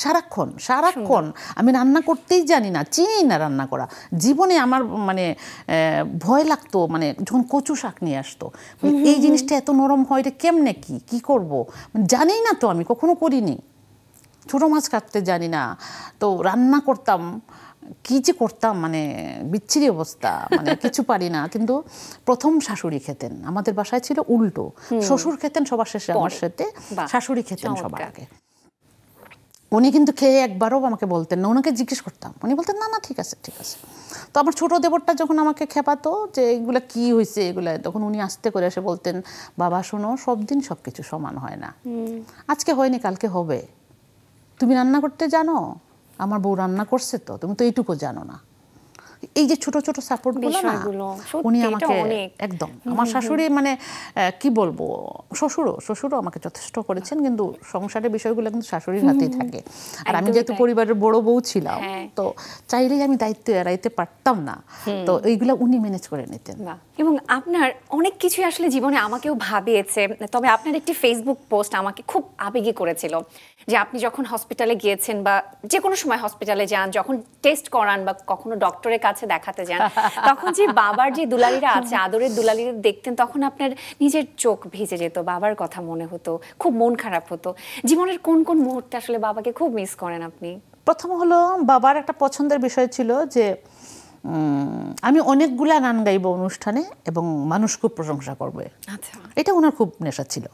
সারাক্ষণ আমি রান্না করতেই জানি না, চিনি না রান্না করা, জীবনে আমার মানে ভয় লাগতো, মানে যখন কচু শাক নিয়ে আসতো, এই জিনিসটা এত নরম হয়, এটা কেমনে কি করব জানি না, তো আমি কখনো করিনি, ছোটো মাছ কাটতে জানি না, তো রান্না করতাম, কি যে করতাম, মানে বিচ্ছিরি অবস্থা, মানে কিছু পারি না। কিন্তু প্রথম শাশুড়ি খেতেন, আমাদের বাসায় ছিল উল্টো, শ্বশুর খেতেন সবার শেষে আমার সাথে, শাশুড়ি খেতেন সবার আগে। উনি কিন্তু খেয়ে একবারও আমাকে বলতেন না, ওনাকে জিজ্ঞেস করতাম, উনি বলতেন না ঠিক আছে। তো আমার ছোট দেবরটা যখন আমাকে খেপাতো যে এগুলা কি হয়েছে এগুলা, তখন উনি আস্তে করে এসে বলতেন, বাবা শোনো, সব দিন সব কিছু সমান হয় না, আজকে হয়নি কালকে হবে, তুমি রান্না করতে জানো, আমার বউ রান্না করছে, তো তুমি তো এইটুকু জানো না। এই যে ছোট ছোট সাপোর্টগুলো না, উনি আমাকে একদম, আমার শাশুড়ি মানে কি বলবো, শ্বশুরও আমাকে যথেষ্ট করেছেন, কিন্তু সংসারের বিষয়গুলো কিন্তু শাশুড়ির হাতেই থাকে। আর আমি যেহেতু পরিবারের বড় বউ ছিলাম, তো চাইলেই আমি দায়িত্ব এড়াইতে পারতাম না, তো এইগুলা উনি ম্যানেজ করে নিতেন। এবং আপনার অনেক কিছুই আসলে জীবনে আমাকেও ভাবিয়েছে। তবে আপনার একটি ফেসবুক পোস্ট আমাকে খুব আবেগী করেছিল, যে আপনি যখন হসপিটালে গিয়েছেন বা যে কোনো সময় হসপিটালে যান, যখন টেস্ট করান বা কখনো ডক্টরের কাছে দেখাতে যান, তখন যে বাবার যে দুলালিরা আছে, আদরের দুলালিরা দেখতেন, তখন আপনার নিজের চোখ ভিজে যেত, বাবার কথা মনে হতো, খুব মন খারাপ হতো। জীবনের কোন কোন মুহূর্তে আসলে বাবাকে খুব মিস করেন আপনি? প্রথম হলো, বাবার একটা পছন্দের বিষয় ছিল যে আমি অনেকগুলা গান গাইব অনুষ্ঠানে এবং মানুষ খুব প্রশংসা করবে, এটা ওনার খুব নেশা ছিল,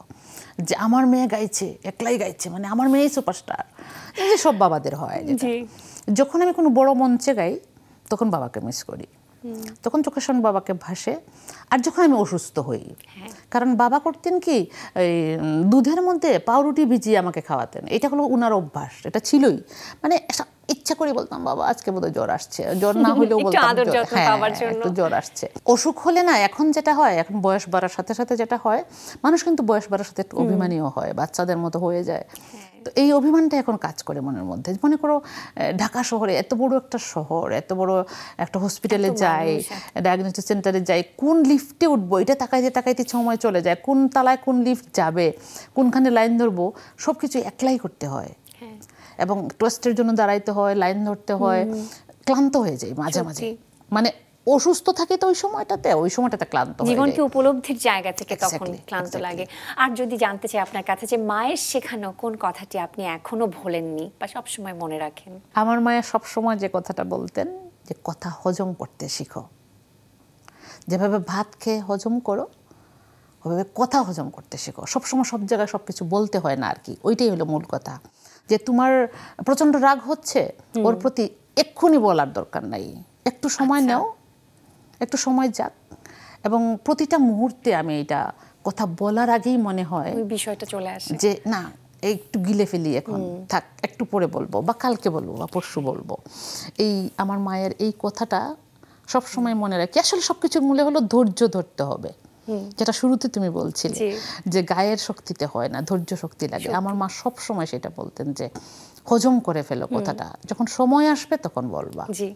যে আমার মেয়ে গাইছে, একলাই গাইছে, মানে আমার মেয়েই সুপারস্টার, এই যে সব বাবাদের হয়। যখন আমি কোনো বড় মঞ্চে গাই তখন বাবাকে মিস করি, তখন চোখের সামনে বাবাকে ভাসে। আর যখন আমি অসুস্থ হই, কারণ বাবা করতেন কি, এই দুধের মধ্যে পাউরুটি ভিজিয়ে আমাকে খাওয়াতেন, এটা হলো উনার অভ্যাস, এটা ছিলই। মানে ইচ্ছা করে বলতাম বাবা আজকে বোধহয় জ্বর আসছে, জ্বর না হলেও বলতাম একটু জ্বর আসছে। অসুখ হলে না, এখন যেটা হয়, এখন বয়স বাড়ার সাথে সাথে যেটা হয়, মানুষ কিন্তু বয়স বাড়ার সাথে একটু অভিমানীও হয়, বাচ্চাদের মতো হয়ে যায়। তো এই অভিমানটা এখন কাজ করে মনের মধ্যে। মনে করো ঢাকা শহরে, এত বড় একটা শহর, এত বড় একটা হসপিটালে যাই, ডায়াগনস্টিক সেন্টারে যাই, কোন লিফটে উঠবো এটা তাকাইতে তাকাইতে সময় চলে যায়, কোন তালায় কোন লিফট যাবে, কোনখানে লাইন ধরবো, সব কিছু একলাই করতে হয়। এবং টেস্টের জন্য দাঁড়াইতে হয়, লাইন ধরতে হয়, ক্লান্ত হয়ে যায় মাঝে মাঝে। মানে অসুস্থ থাকে তো ওই সময়টাতে ক্লান্ত হয়ে যায়। জীবনকে উপলব্ধির জায়গা থেকে তখন ক্লান্ত লাগে। আর যদি জানতে চাই আপনার কাছে যে মায়ের শেখানো কোন কথাটি আপনি এখনো ভোলেননি বা সবসময় মনে রাখেন? আমার মায়ের সবসময় যে কথাটা বলতেন, যে কথা হজম করতে শিখো। যেভাবে ভাত খেয়ে হজম করো, ওইভাবে কথা হজম করতে শিখো। সবসময় সব জায়গায় সব কিছু বলতে হয় না আর কি, ওইটাই হলো মূল কথা। যে তোমার প্রচণ্ড রাগ হচ্ছে, ওর প্রতি এক্ষুনি বলার দরকার নাই, একটু সময় নাও, একটু সময় যাক। এবং প্রতিটা মুহূর্তে আমি এটা কথা বলার আগেই মনে হয় বিষয়টা চলে আসে যে না, একটু গিলে ফেলি, এখন থাক, একটু পরে বলবো বা কালকে বলবো বা পরশু বলবো। এই আমার মায়ের এই কথাটা সবসময় মনে রাখি। আসলে সবকিছুর মূলে হলো ধৈর্য ধরতে হবে, যেটা শুরুতে তুমি বলছিলে যে গায়ের শক্তিতে হয় না, ধৈর্য শক্তি লাগে। আমার মা সব সময় সেটা বলতেন যে হজম করে ফেলো কথাটা, যখন সময় আসবে তখন বলবা। জি।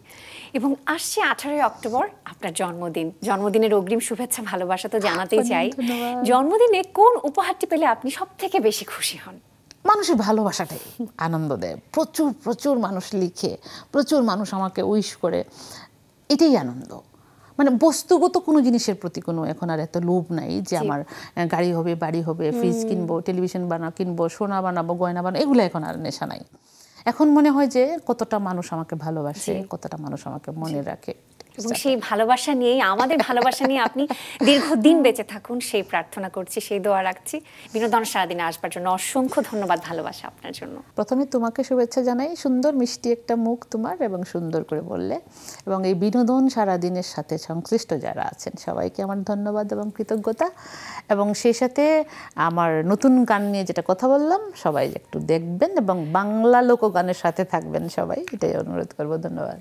এবং আসছে 18 অক্টোবর আপনার জন্মদিন, জন্মদিনের অগ্রিম শুভেচ্ছা ভালোবাসা তো জানাতেই চাই। জন্মদিনে কোন উপহারটি পেলে আপনি সবথেকে বেশি খুশি হন? মানুষের ভালোবাসাটাই আনন্দ দেয়। প্রচুর প্রচুর মানুষ লিখে, প্রচুর মানুষ আমাকে উইশ করে, এটাই আনন্দ। মানে বস্তুগত কোনো জিনিসের প্রতি কোনো এখন আর এত লোভ নাই যে আমার গাড়ি হবে, বাড়ি হবে, ফ্রিজ কিনবো, টেলিভিশন কিনবো, সোনা বানাবো, গয়না বানাবো, এগুলো এখন আর নেশা নাই। এখন মনে হয় যে কতটা মানুষ আমাকে ভালোবাসে, কতটা মানুষ আমাকে মনে রাখে। এবং সেই ভালোবাসা নিয়েই, আমাদের ভালোবাসা নিয়ে আপনি দীর্ঘদিন বেঁচে থাকুন সেই প্রার্থনা করছি, সেই দোয়া রাখছি। বিনোদন সারাদিনে আসবার জন্য অসংখ্য ধন্যবাদ, ভালোবাসা আপনার জন্য। প্রথমে তোমাকে শুভেচ্ছা জানাই, সুন্দর মিষ্টি একটা মুখ তোমার, এবং সুন্দর করে বললে। এবং এই বিনোদন সারাদিনের সাথে সংশ্লিষ্ট যারা আছেন সবাইকে আমার ধন্যবাদ এবং কৃতজ্ঞতা। এবং সেই সাথে আমার নতুন গান নিয়ে যেটা কথা বললাম, সবাই একটু দেখবেন এবং বাংলা লোকগানের সাথে থাকবেন সবাই, এটাই অনুরোধ করবো। ধন্যবাদ।